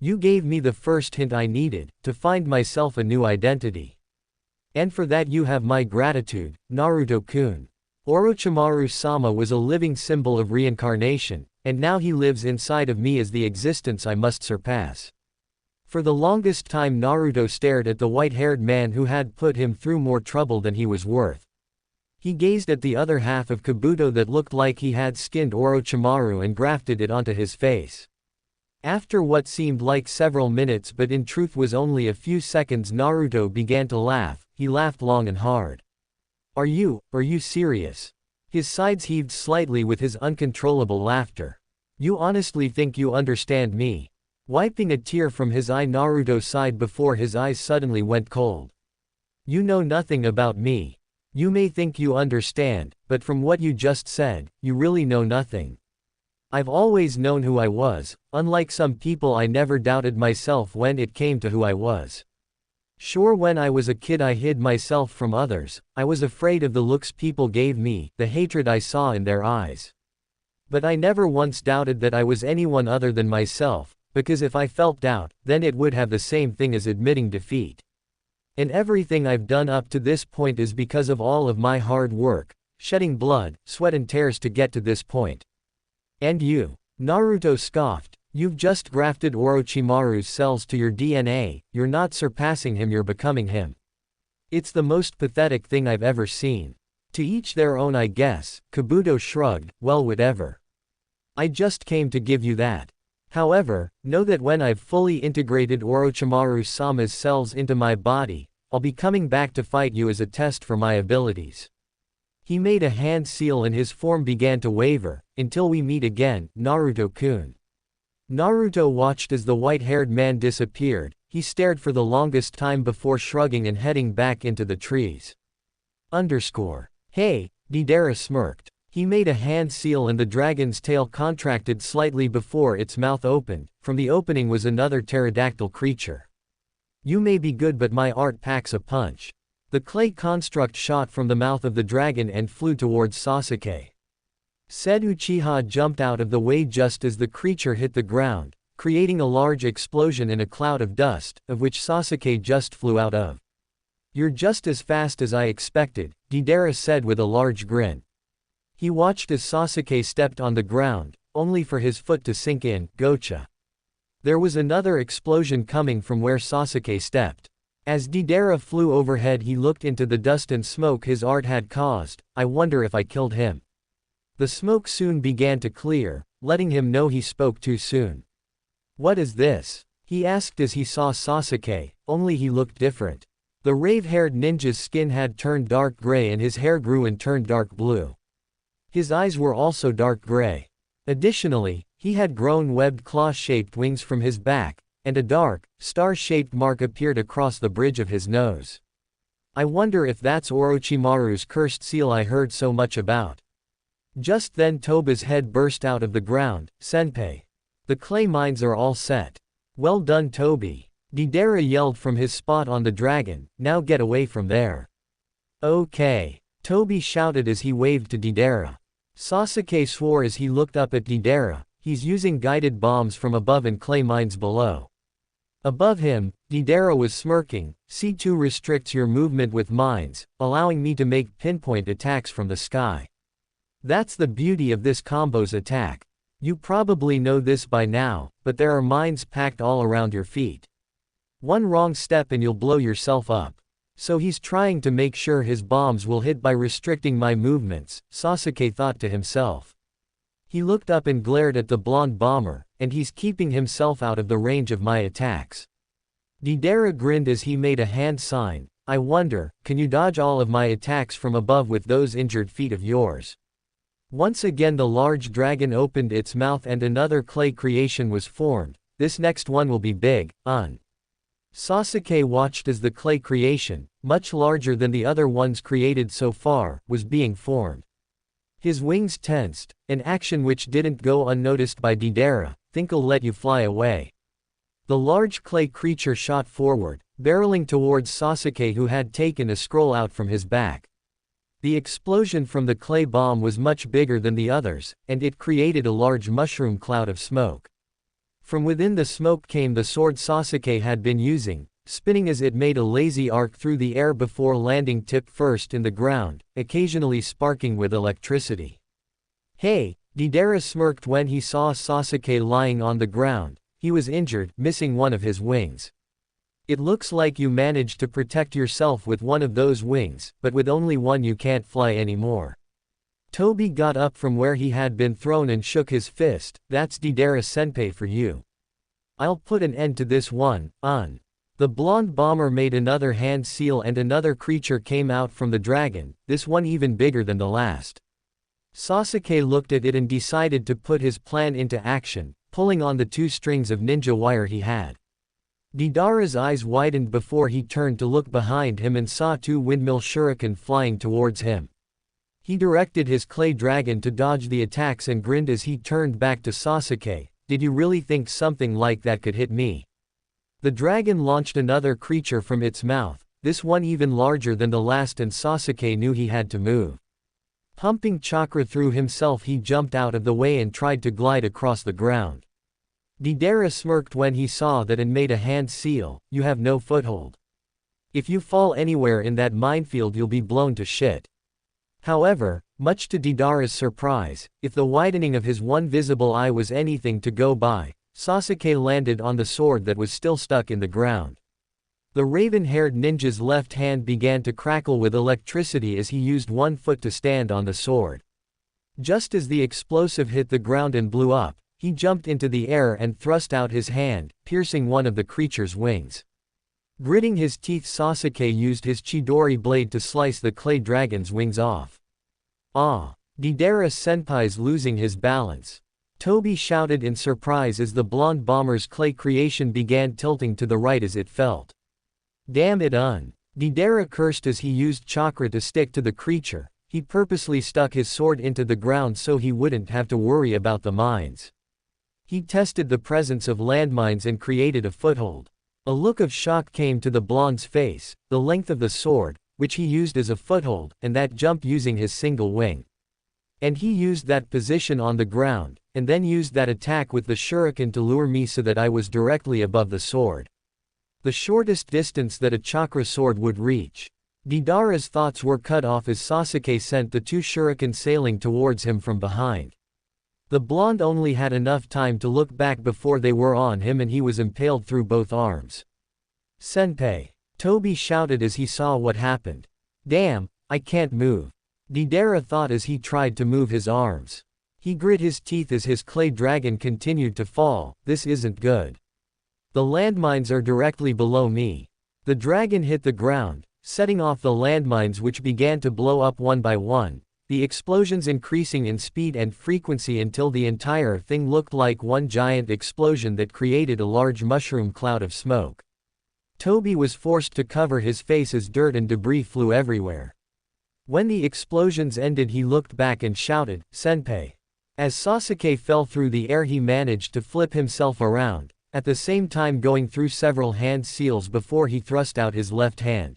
You gave me the first hint I needed, to find myself a new identity. And for that you have my gratitude, Naruto-kun. Orochimaru-sama was a living symbol of reincarnation, and now he lives inside of me as the existence I must surpass. For the longest time Naruto stared at the white-haired man who had put him through more trouble than he was worth. He gazed at the other half of Kabuto that looked like he had skinned Orochimaru and grafted it onto his face. After what seemed like several minutes but in truth was only a few seconds, Naruto began to laugh. He laughed long and hard. Are you serious? His sides heaved slightly with his uncontrollable laughter. You honestly think you understand me? Wiping a tear from his eye, Naruto sighed before his eyes suddenly went cold. You know nothing about me. You may think you understand, but from what you just said, you really know nothing. I've always known who I was. Unlike some people, I never doubted myself when it came to who I was. Sure, when I was a kid I hid myself from others. I was afraid of the looks people gave me, the hatred I saw in their eyes. But I never once doubted that I was anyone other than myself, because if I felt doubt, then it would have the same thing as admitting defeat. And everything I've done up to this point is because of all of my hard work, shedding blood, sweat and tears to get to this point. And you? Naruto scoffed. You've just grafted Orochimaru's cells to your DNA, you're not surpassing him, you're becoming him. It's the most pathetic thing I've ever seen. To each their own, I guess. Kabuto shrugged. Well, whatever. I just came to give you that. However, know that when I've fully integrated Orochimaru-sama's cells into my body, I'll be coming back to fight you as a test for my abilities. He made a hand seal and his form began to waver. Until we meet again, Naruto-kun. Naruto watched as the white-haired man disappeared. He stared for the longest time before shrugging and heading back into the trees. Hey, Deidara smirked. He made a hand seal and the dragon's tail contracted slightly before its mouth opened. From the opening was another pterodactyl creature. You may be good, but my art packs a punch. The clay construct shot from the mouth of the dragon and flew towards Sasuke. Said Uchiha jumped out of the way just as the creature hit the ground, creating a large explosion in a cloud of dust, of which Sasuke just flew out of. You're just as fast as I expected, Deidara said with a large grin. He watched as Sasuke stepped on the ground, only for his foot to sink in. Gotcha. There was another explosion coming from where Sasuke stepped. As Deidara flew overhead, he looked into the dust and smoke his art had caused. I wonder if I killed him. The smoke soon began to clear, letting him know he spoke too soon. What is this? He asked as he saw Sasuke, only he looked different. The rave-haired ninja's skin had turned dark gray and his hair grew and turned dark blue. His eyes were also dark gray. Additionally, he had grown webbed claw-shaped wings from his back, and a dark, star-shaped mark appeared across the bridge of his nose. I wonder if that's Orochimaru's cursed seal I heard so much about. Just then Toba's head burst out of the ground. Senpai. The clay mines are all set. Well done, Toby. Deidara yelled from his spot on the dragon. Now get away from there. Okay. Toby shouted as he waved to Deidara. Sasuke swore as he looked up at Deidara. He's using guided bombs from above and clay mines below. Above him, Deidara was smirking. C2 restricts your movement with mines, allowing me to make pinpoint attacks from the sky. That's the beauty of this combo's attack. You probably know this by now, but there are mines packed all around your feet. One wrong step and you'll blow yourself up. So he's trying to make sure his bombs will hit by restricting my movements, Sasuke thought to himself. He looked up and glared at the blonde bomber, and he's keeping himself out of the range of my attacks. Deidara grinned as he made a hand sign. I wonder, can you dodge all of my attacks from above with those injured feet of yours? Once again the large dragon opened its mouth and another clay creation was formed. This next one will be big, Sasuke watched as the clay creation, much larger than the other ones created so far, was being formed. His wings tensed, an action which didn't go unnoticed by Deidara. Think I'll let you fly away. The large clay creature shot forward, barreling towards Sasuke, who had taken a scroll out from his back. The explosion from the clay bomb was much bigger than the others, and it created a large mushroom cloud of smoke. From within the smoke came the sword Sasuke had been using, spinning as it made a lazy arc through the air before landing tip first in the ground, occasionally sparking with electricity. Hey, Deidara smirked when he saw Sasuke lying on the ground. He was injured, missing one of his wings. It looks like you managed to protect yourself with one of those wings, but with only one you can't fly anymore. Toby got up from where he had been thrown and shook his fist. That's Deidara-senpai for you. I'll put an end to this one, The blonde bomber made another hand seal and another creature came out from the dragon, this one even bigger than the last. Sasuke looked at it and decided to put his plan into action, pulling on the 2 strings of ninja wire he had. Deidara's eyes widened before he turned to look behind him and saw 2 windmill shuriken flying towards him. He directed his clay dragon to dodge the attacks and grinned as he turned back to Sasuke. Did you really think something like that could hit me? The dragon launched another creature from its mouth, this one even larger than the last, and Sasuke knew he had to move. Pumping chakra through himself, he jumped out of the way and tried to glide across the ground. Deidara smirked when he saw that and made a hand seal. You have no foothold. If you fall anywhere in that minefield you'll be blown to shit. However, much to Deidara's surprise, if the widening of his one visible eye was anything to go by, Sasuke landed on the sword that was still stuck in the ground. The raven-haired ninja's left hand began to crackle with electricity as he used one foot to stand on the sword. Just as the explosive hit the ground and blew up, he jumped into the air and thrust out his hand, piercing one of the creature's wings. Gritting his teeth, Sasuke used his Chidori blade to slice the clay dragon's wings off. Deidara-senpai's losing his balance. Toby shouted in surprise as the blonde bomber's clay creation began tilting to the right as it felt. Damn it, Deidara cursed as he used chakra to stick to the creature. He purposely stuck his sword into the ground so he wouldn't have to worry about the mines. He tested the presence of landmines and created a foothold. A look of shock came to the blonde's face, the length of the sword, which he used as a foothold, and that jump using his single wing. And he used that position on the ground, and then used that attack with the shuriken to lure me so that I was directly above the sword. The shortest distance that a chakra sword would reach. Deidara's thoughts were cut off as Sasuke sent the 2 shuriken sailing towards him from behind. The blonde only had enough time to look back before they were on him and he was impaled through both arms. Senpai! Toby shouted as he saw what happened. Damn, I can't move. Deidara thought as he tried to move his arms. He grit his teeth as his clay dragon continued to fall. This isn't good. The landmines are directly below me. The dragon hit the ground, setting off the landmines which began to blow up one by one, the explosions increasing in speed and frequency until the entire thing looked like one giant explosion that created a large mushroom cloud of smoke. Toby was forced to cover his face as dirt and debris flew everywhere. When the explosions ended, he looked back and shouted, Senpai. As Sasuke fell through the air, he managed to flip himself around, at the same time going through several hand seals before he thrust out his left hand.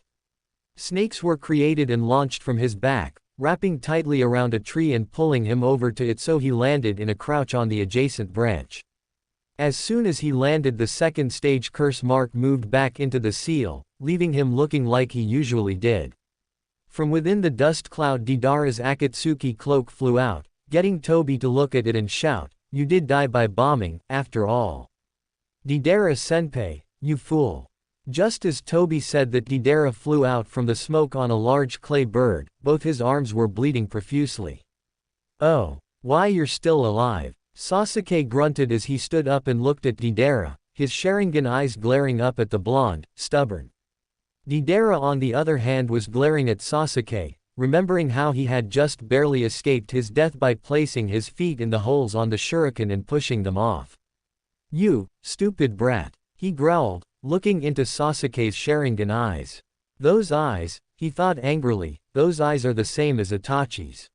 Snakes were created and launched from his back, wrapping tightly around a tree and pulling him over to it so he landed in a crouch on the adjacent branch. As soon as he landed, the second stage curse mark moved back into the seal, leaving him looking like he usually did. From within the dust cloud, Deidara's Akatsuki cloak flew out, getting Toby to look at it and shout, You did die by bombing, after all. Deidara-senpai, you fool. Just as Toby said that, Deidara flew out from the smoke on a large clay bird, both his arms were bleeding profusely. Oh, why you're still alive. Sasuke grunted as he stood up and looked at Deidara, his Sharingan eyes glaring up at the blonde, stubborn. Deidara on the other hand was glaring at Sasuke, remembering how he had just barely escaped his death by placing his feet in the holes on the shuriken and pushing them off. "You, stupid brat," he growled, looking into Sasuke's Sharingan eyes. "Those eyes," he thought angrily, "those eyes are the same as Itachi's."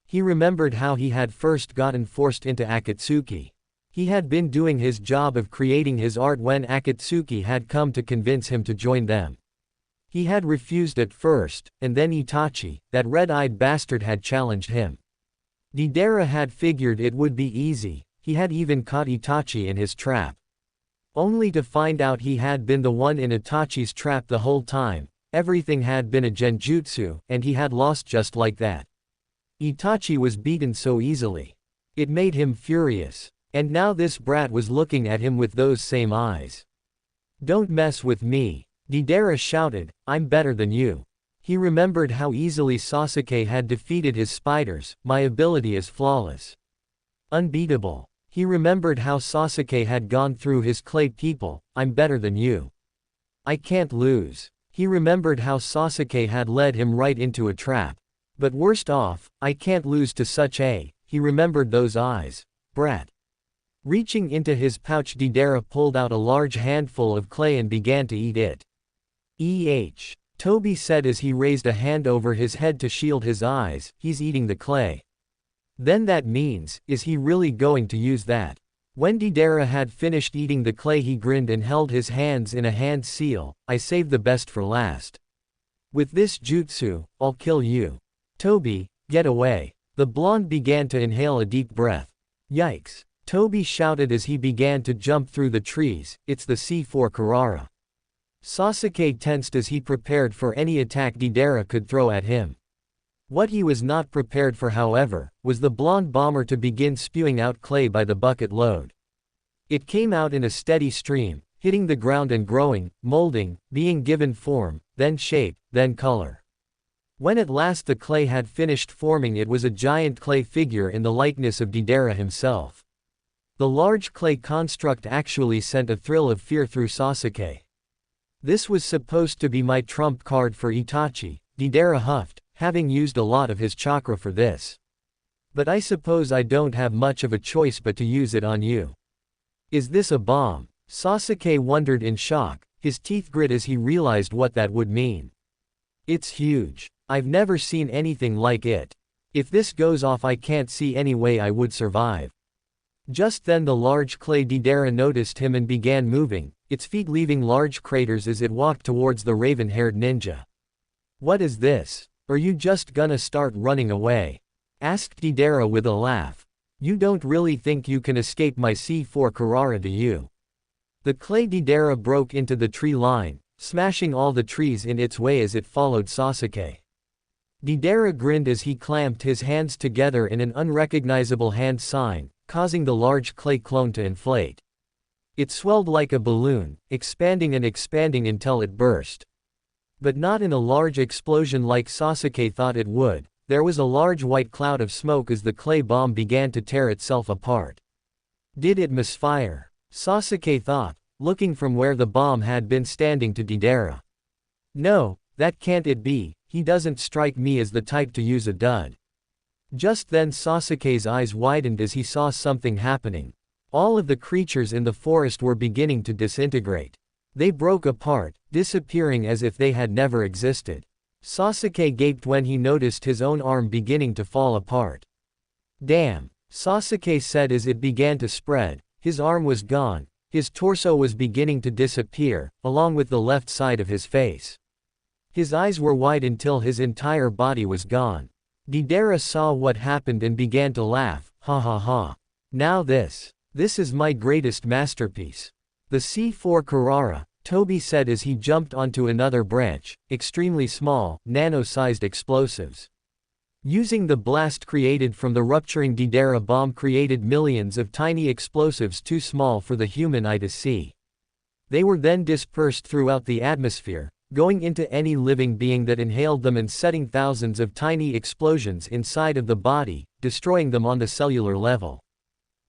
He remembered how he had first gotten forced into Akatsuki. He had been doing his job of creating his art when Akatsuki had come to convince him to join them. He had refused at first, and then Itachi, that red-eyed bastard, had challenged him. Deidara had figured it would be easy, he had even caught Itachi in his trap. Only to find out he had been the one in Itachi's trap the whole time, everything had been a genjutsu, and he had lost just like that. Itachi was beaten so easily. It made him furious. And now this brat was looking at him with those same eyes. "Don't mess with me," Deidara shouted, "I'm better than you." He remembered how easily Sasuke had defeated his spiders. "My ability is flawless. Unbeatable." He remembered how Sasuke had gone through his clay people. "I'm better than you. I can't lose." He remembered how Sasuke had led him right into a trap. But worst off, "I can't lose to such a." He remembered those eyes. "Brat." Reaching into his pouch, Deidara pulled out a large handful of clay and began to eat it. Toby said as he raised a hand over his head to shield his eyes, "He's eating the clay. Then that means, is he really going to use that?" When Deidara had finished eating the clay, he grinned and held his hands in a hand seal. "I saved the best for last. With this jutsu, I'll kill you. Toby, get away." The blonde began to inhale a deep breath. "Yikes," Toby shouted as he began to jump through the trees. "It's the C4 Kurara." Sasuke tensed as he prepared for any attack Deidara could throw at him. What he was not prepared for, however, was the blonde bomber to begin spewing out clay by the bucket load. It came out in a steady stream, hitting the ground and growing, molding, being given form, then shape, then color. When at last the clay had finished forming, it was a giant clay figure in the likeness of Deidara himself. The large clay construct actually sent a thrill of fear through Sasuke. "This was supposed to be my trump card for Itachi," Deidara huffed, having used a lot of his chakra for this. "But I suppose I don't have much of a choice but to use it on you." "Is this a bomb?" Sasuke wondered in shock, his teeth grit as he realized what that would mean. "It's huge. I've never seen anything like it. If this goes off, I can't see any way I would survive." Just then the large clay Deidara noticed him and began moving, its feet leaving large craters as it walked towards the raven-haired ninja. "What is this? Are you just gonna start running away?" asked Deidara with a laugh. "You don't really think you can escape my C4 Kurara, do you?" The clay Deidara broke into the tree line, smashing all the trees in its way as it followed Sasuke. Deidara grinned as he clamped his hands together in an unrecognizable hand sign, causing the large clay clone to inflate. It swelled like a balloon, expanding and expanding until it burst. But not in a large explosion like Sasuke thought it would. There was a large white cloud of smoke as the clay bomb began to tear itself apart. Did it misfire? Sasuke thought, looking from where the bomb had been standing to Deidara. No, that can't it be, he doesn't strike me as the type to use a dud. Just then Sasuke's eyes widened as he saw something happening. All of the creatures in the forest were beginning to disintegrate. They broke apart, disappearing as if they had never existed. Sasuke gaped when he noticed his own arm beginning to fall apart. "Damn," Sasuke said as it began to spread. His arm was gone, his torso was beginning to disappear, along with the left side of his face. His eyes were wide until his entire body was gone. Deidara saw what happened and began to laugh. "Ha ha ha. Now this is my greatest masterpiece. The C4 Kurara," Toby said as he jumped onto another branch, extremely small, nano-sized explosives. Using the blast created from the rupturing Deidara bomb created millions of tiny explosives too small for the human eye to see. They were then dispersed throughout the atmosphere, going into any living being that inhaled them and setting thousands of tiny explosions inside of the body, destroying them on the cellular level.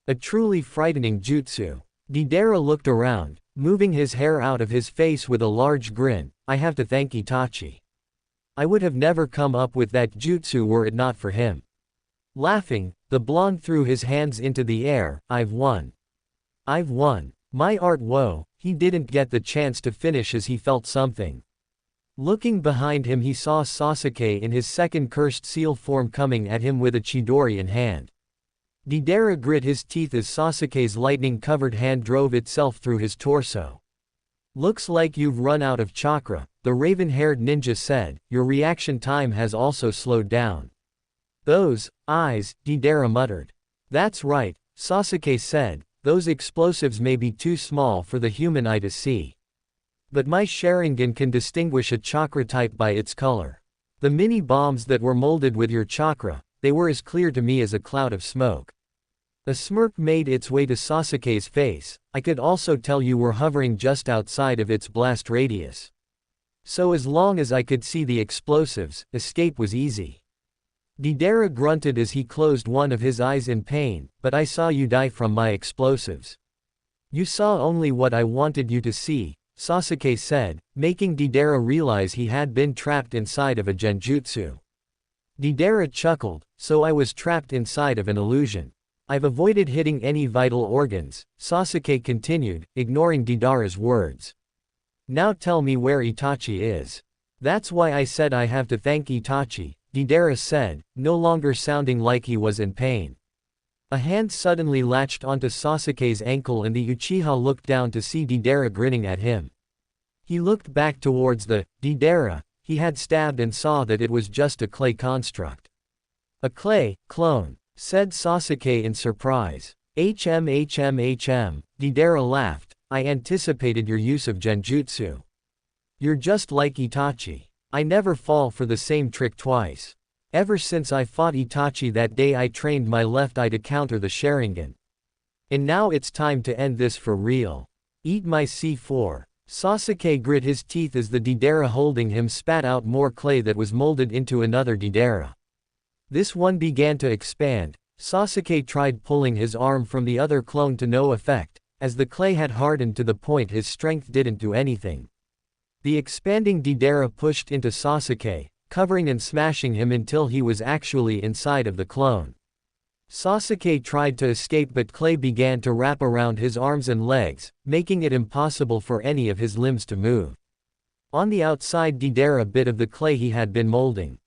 A truly frightening jutsu. Deidara looked around, moving his hair out of his face with a large grin. "I have to thank Itachi. I would have never come up with that jutsu were it not for him. Laughing, the blonde threw his hands into the air. I've won. I've won. My art. Whoa, he didn't get the chance to finish as he felt something. Looking behind him he saw Sasuke in his second cursed seal form coming at him with a Chidori in hand. Deidara grit his teeth as Sasuke's lightning-covered hand drove itself through his torso. Looks like you've run out of chakra, the raven-haired ninja said. Your reaction time has also slowed down. Those eyes, Deidara muttered. That's right, Sasuke said, those explosives may be too small for the human eye to see. But my Sharingan can distinguish a chakra type by its color. The mini bombs that were molded with your chakra, they were as clear to me as a cloud of smoke. A smirk made its way to Sasuke's face. I could also tell you were hovering just outside of its blast radius. So as long as I could see the explosives, escape was easy. Deidara grunted as he closed one of his eyes in pain, but I saw you die from my explosives. You saw only what I wanted you to see, Sasuke said, making Deidara realize he had been trapped inside of a genjutsu. Deidara chuckled, so I was trapped inside of an illusion. I've avoided hitting any vital organs, Sasuke continued, ignoring Deidara's words. Now tell me where Itachi is. That's why I said I have to thank Itachi, Deidara said, no longer sounding like he was in pain. A hand suddenly latched onto Sasuke's ankle and the Uchiha looked down to see Deidara grinning at him. He looked back towards the Deidara he had stabbed and saw that it was just a clay construct. A clay clone, said Sasuke in surprise. Deidara laughed, I anticipated your use of genjutsu. You're just like Itachi. I never fall for the same trick twice. Ever since I fought Itachi that day I trained my left eye to counter the Sharingan. And now it's time to end this for real. Eat my C4. Sasuke grit his teeth as the Deidara holding him spat out more clay that was molded into another Deidara. This one began to expand. Sasuke tried pulling his arm from the other clone to no effect, as the clay had hardened to the point his strength didn't do anything. The expanding Deidara pushed into Sasuke, covering and smashing him until he was actually inside of the clone. Sasuke tried to escape but clay began to wrap around his arms and legs, making it impossible for any of his limbs to move. On the outside Deidara bit of the clay he had been molding.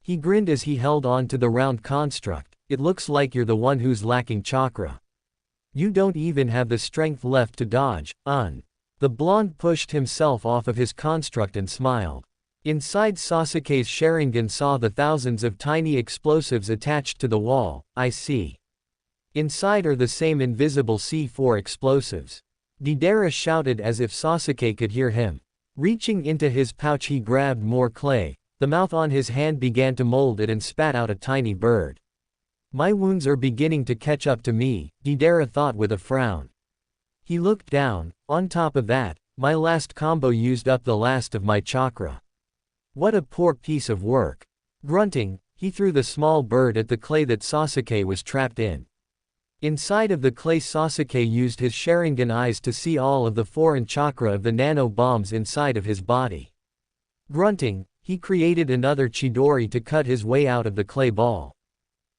He grinned as he held on to the round construct. It looks like you're the one who's lacking chakra. You don't even have the strength left to dodge, The blonde pushed himself off of his construct and smiled. Inside Sasuke's Sharingan saw the thousands of tiny explosives attached to the wall. I see. Inside are the same invisible C4 explosives. Deidara shouted as if Sasuke could hear him. Reaching into his pouch he grabbed more clay. The mouth on his hand began to mold it and spat out a tiny bird. My wounds are beginning to catch up to me, Deidara thought with a frown. He looked down. On top of that, my last combo used up the last of my chakra. What a poor piece of work. Grunting, he threw the small bird at the clay that Sasuke was trapped in. Inside of the clay Sasuke used his Sharingan eyes to see all of the foreign chakra of the nano bombs inside of his body. Grunting, he created another Chidori to cut his way out of the clay ball.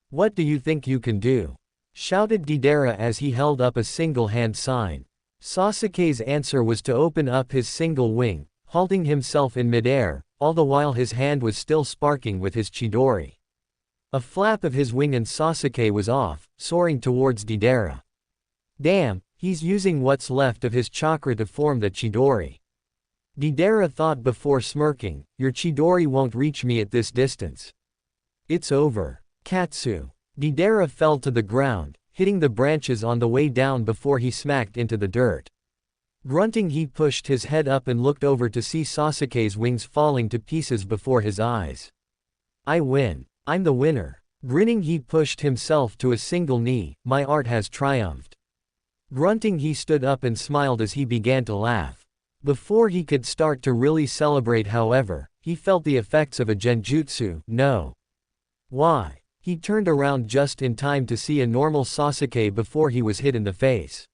What do you think you can do? Shouted Deidara as he held up a single hand sign. Sasuke's answer was to open up his single wing, halting himself in midair, all the while his hand was still sparking with his Chidori. A flap of his wing and Sasuke was off, soaring towards Deidara. Damn, he's using what's left of his chakra to form the Chidori. Deidara thought before smirking, your Chidori won't reach me at this distance. It's over. Katsu. Deidara fell to the ground, hitting the branches on the way down before he smacked into the dirt. Grunting he pushed his head up and looked over to see Sasuke's wings falling to pieces before his eyes. I win. I'm the winner. Grinning he pushed himself to a single knee. My art has triumphed. Grunting he stood up and smiled as he began to laugh. Before he could start to really celebrate however, he felt the effects of a genjutsu. No. Why? He turned around just in time to see a normal Sasuke before he was hit in the face.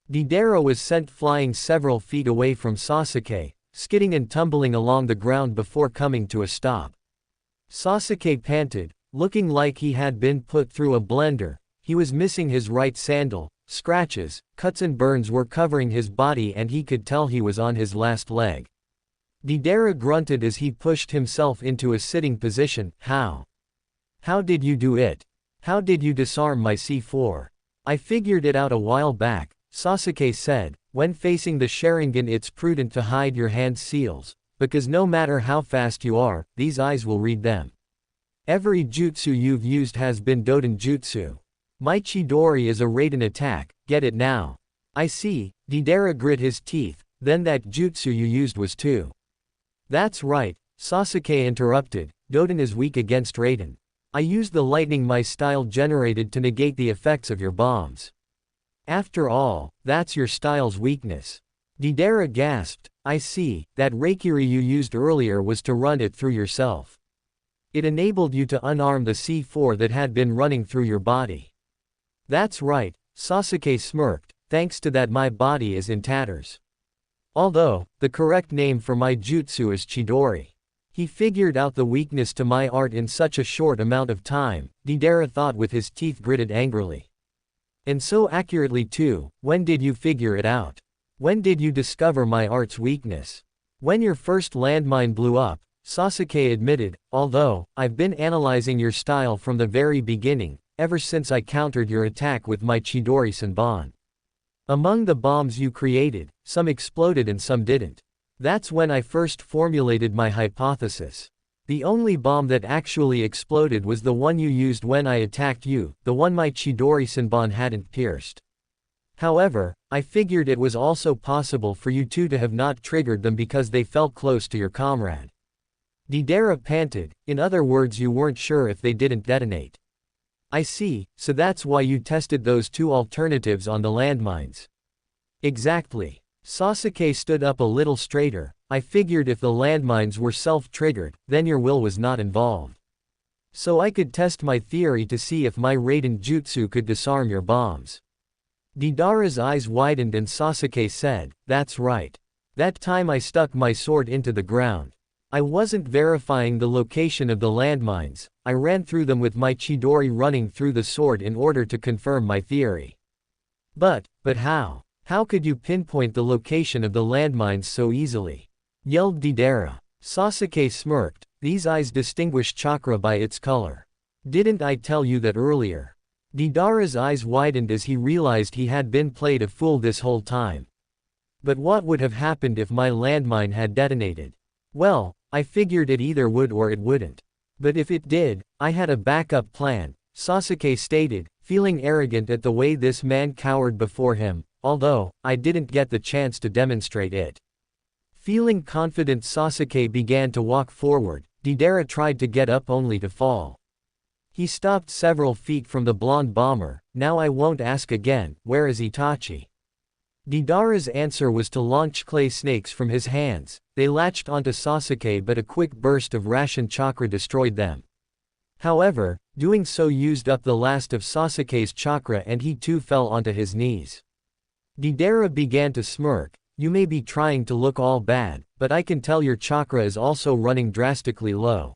Deidara was sent flying several feet away from Sasuke, skidding and tumbling along the ground before coming to a stop. Sasuke panted, looking like he had been put through a blender. He was missing his right sandal. Scratches, cuts and burns were covering his body and he could tell he was on his last leg. Deidara grunted as he pushed himself into a sitting position. How? How did you do it? How did you disarm my C4? I figured it out a while back, Sasuke said. When facing the Sharingan it's prudent to hide your hand seals, because no matter how fast you are, these eyes will read them. Every jutsu you've used has been Doden jutsu. My Chidori is a Raiden attack, get it now? I see, Deidara grit his teeth, then that jutsu you used was too. That's right, Sasuke interrupted, Doden is weak against Raiden. I used the lightning my style generated to negate the effects of your bombs. After all, that's your style's weakness. Deidara gasped, I see, that Reikiri you used earlier was to run it through yourself. It enabled you to unarm the C4 that had been running through your body. That's right, Sasuke smirked, thanks to that my body is in tatters. Although, the correct name for my jutsu is Chidori. He figured out the weakness to my art in such a short amount of time, Deidara thought with his teeth gritted angrily. And so accurately too, when did you figure it out? When did you discover my art's weakness? When your first landmine blew up, Sasuke admitted, although, I've been analyzing your style from the very beginning, ever since I countered your attack with my Chidori Senbon. Among the bombs you created, some exploded and some didn't. That's when I first formulated my hypothesis. The only bomb that actually exploded was the one you used when I attacked you, the one my Chidori Senbon hadn't pierced. However, I figured it was also possible for you two to have not triggered them because they felt close to your comrade. Deidara panted, in other words you weren't sure if they didn't detonate. I see, so that's why you tested those two alternatives on the landmines. Exactly. Sasuke stood up a little straighter. I figured if the landmines were self-triggered, then your will was not involved. So I could test my theory to see if my Raiden jutsu could disarm your bombs. Deidara's eyes widened and Sasuke said, that's right. That time I stuck my sword into the ground. I wasn't verifying the location of the landmines, I ran through them with my Chidori running through the sword in order to confirm my theory. But how? How could you pinpoint the location of the landmines so easily? Yelled Deidara. Sasuke smirked, these eyes distinguish chakra by its color. Didn't I tell you that earlier? Deidara's eyes widened as he realized he had been played a fool this whole time. But what would have happened if my landmine had detonated? Well, I figured it either would or it wouldn't. But if it did, I had a backup plan, Sasuke stated, feeling arrogant at the way this man cowered before him, although, I didn't get the chance to demonstrate it. Feeling confident Sasuke began to walk forward, Deidara tried to get up only to fall. He stopped several feet from the blonde bomber, now I won't ask again, where is Itachi? Deidara's answer was to launch clay snakes from his hands. They latched onto Sasuke but a quick burst of ration chakra destroyed them. However, doing so used up the last of Sasuke's chakra and he too fell onto his knees. Deidara began to smirk, you may be trying to look all bad, but I can tell your chakra is also running drastically low.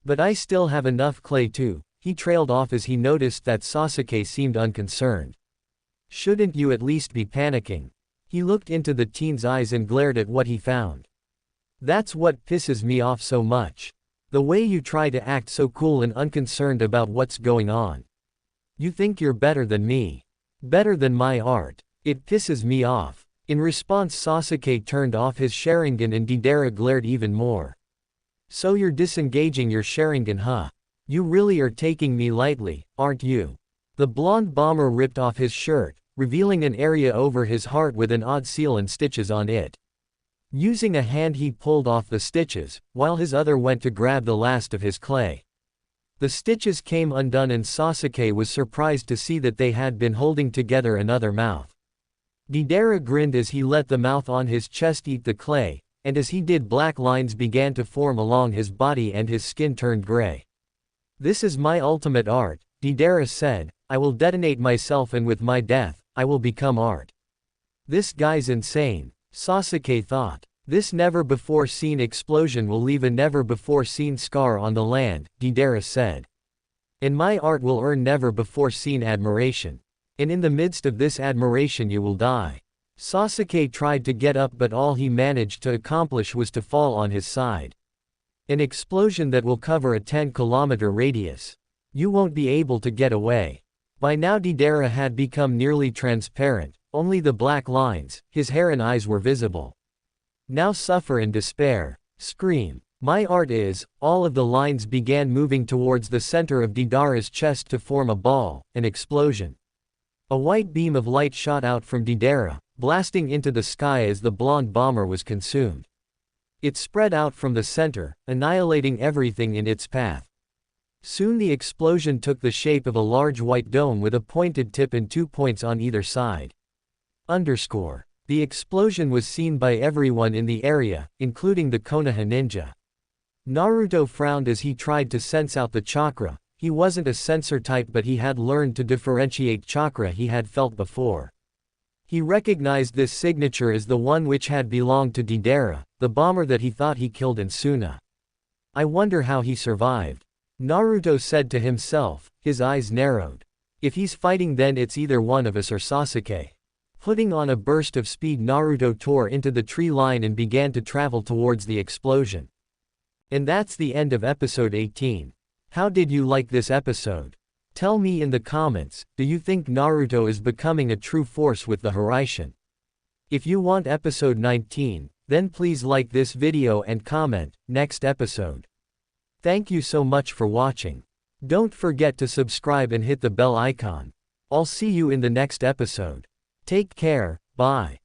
But I still have enough clay too. He trailed off as he noticed that Sasuke seemed unconcerned. Shouldn't you at least be panicking? He looked into the teen's eyes and glared at what he found. That's what pisses me off so much. The way you try to act so cool and unconcerned about what's going on. You think you're better than me. Better than my art. It pisses me off. In response Sasuke turned off his Sharingan and Deidara glared even more. So you're disengaging your Sharingan, huh? You really are taking me lightly, aren't you? The blonde bomber ripped off his shirt, revealing an area over his heart with an odd seal and stitches on it. Using a hand he pulled off the stitches, while his other went to grab the last of his clay. The stitches came undone and Sasuke was surprised to see that they had been holding together another mouth. Deidara grinned as he let the mouth on his chest eat the clay, and as he did black lines began to form along his body and his skin turned gray. This is my ultimate art, Deidara said, I will detonate myself and with my death, I will become art. This guy's insane, Sasuke thought. This never-before-seen explosion will leave a never-before-seen scar on the land, Deidara said. And my art will earn never-before-seen admiration. And in the midst of this admiration you will die. Sasuke tried to get up, but all he managed to accomplish was to fall on his side. An explosion that will cover a 10-kilometer radius. You won't be able to get away. By now Deidara had become nearly transparent, only the black lines, his hair and eyes were visible. Now suffer in despair. Scream. My art is, all of the lines began moving towards the center of Deidara's chest to form a ball, an explosion. A white beam of light shot out from Deidara, blasting into the sky as the blonde bomber was consumed. It spread out from the center, annihilating everything in its path. Soon the explosion took the shape of a large white dome with a pointed tip and 2 points on either side. The explosion was seen by everyone in the area, including the Konoha ninja. Naruto frowned as he tried to sense out the chakra. He wasn't a sensor type, but he had learned to differentiate chakra he had felt before. He recognized this signature as the one which had belonged to Deidara, the bomber that he thought he killed in Suna. I wonder how he survived. Naruto said to himself, his eyes narrowed. If he's fighting, then it's either one of us or Sasuke. Putting on a burst of speed, Naruto tore into the tree line and began to travel towards the explosion. And that's the end of episode 18. How did you like this episode? Tell me in the comments, do you think Naruto is becoming a true force with the Hiraishin? If you want episode 19, then please like this video and comment, next episode. Thank you so much for watching. Don't forget to subscribe and hit the bell icon. I'll see you in the next episode. Take care, bye.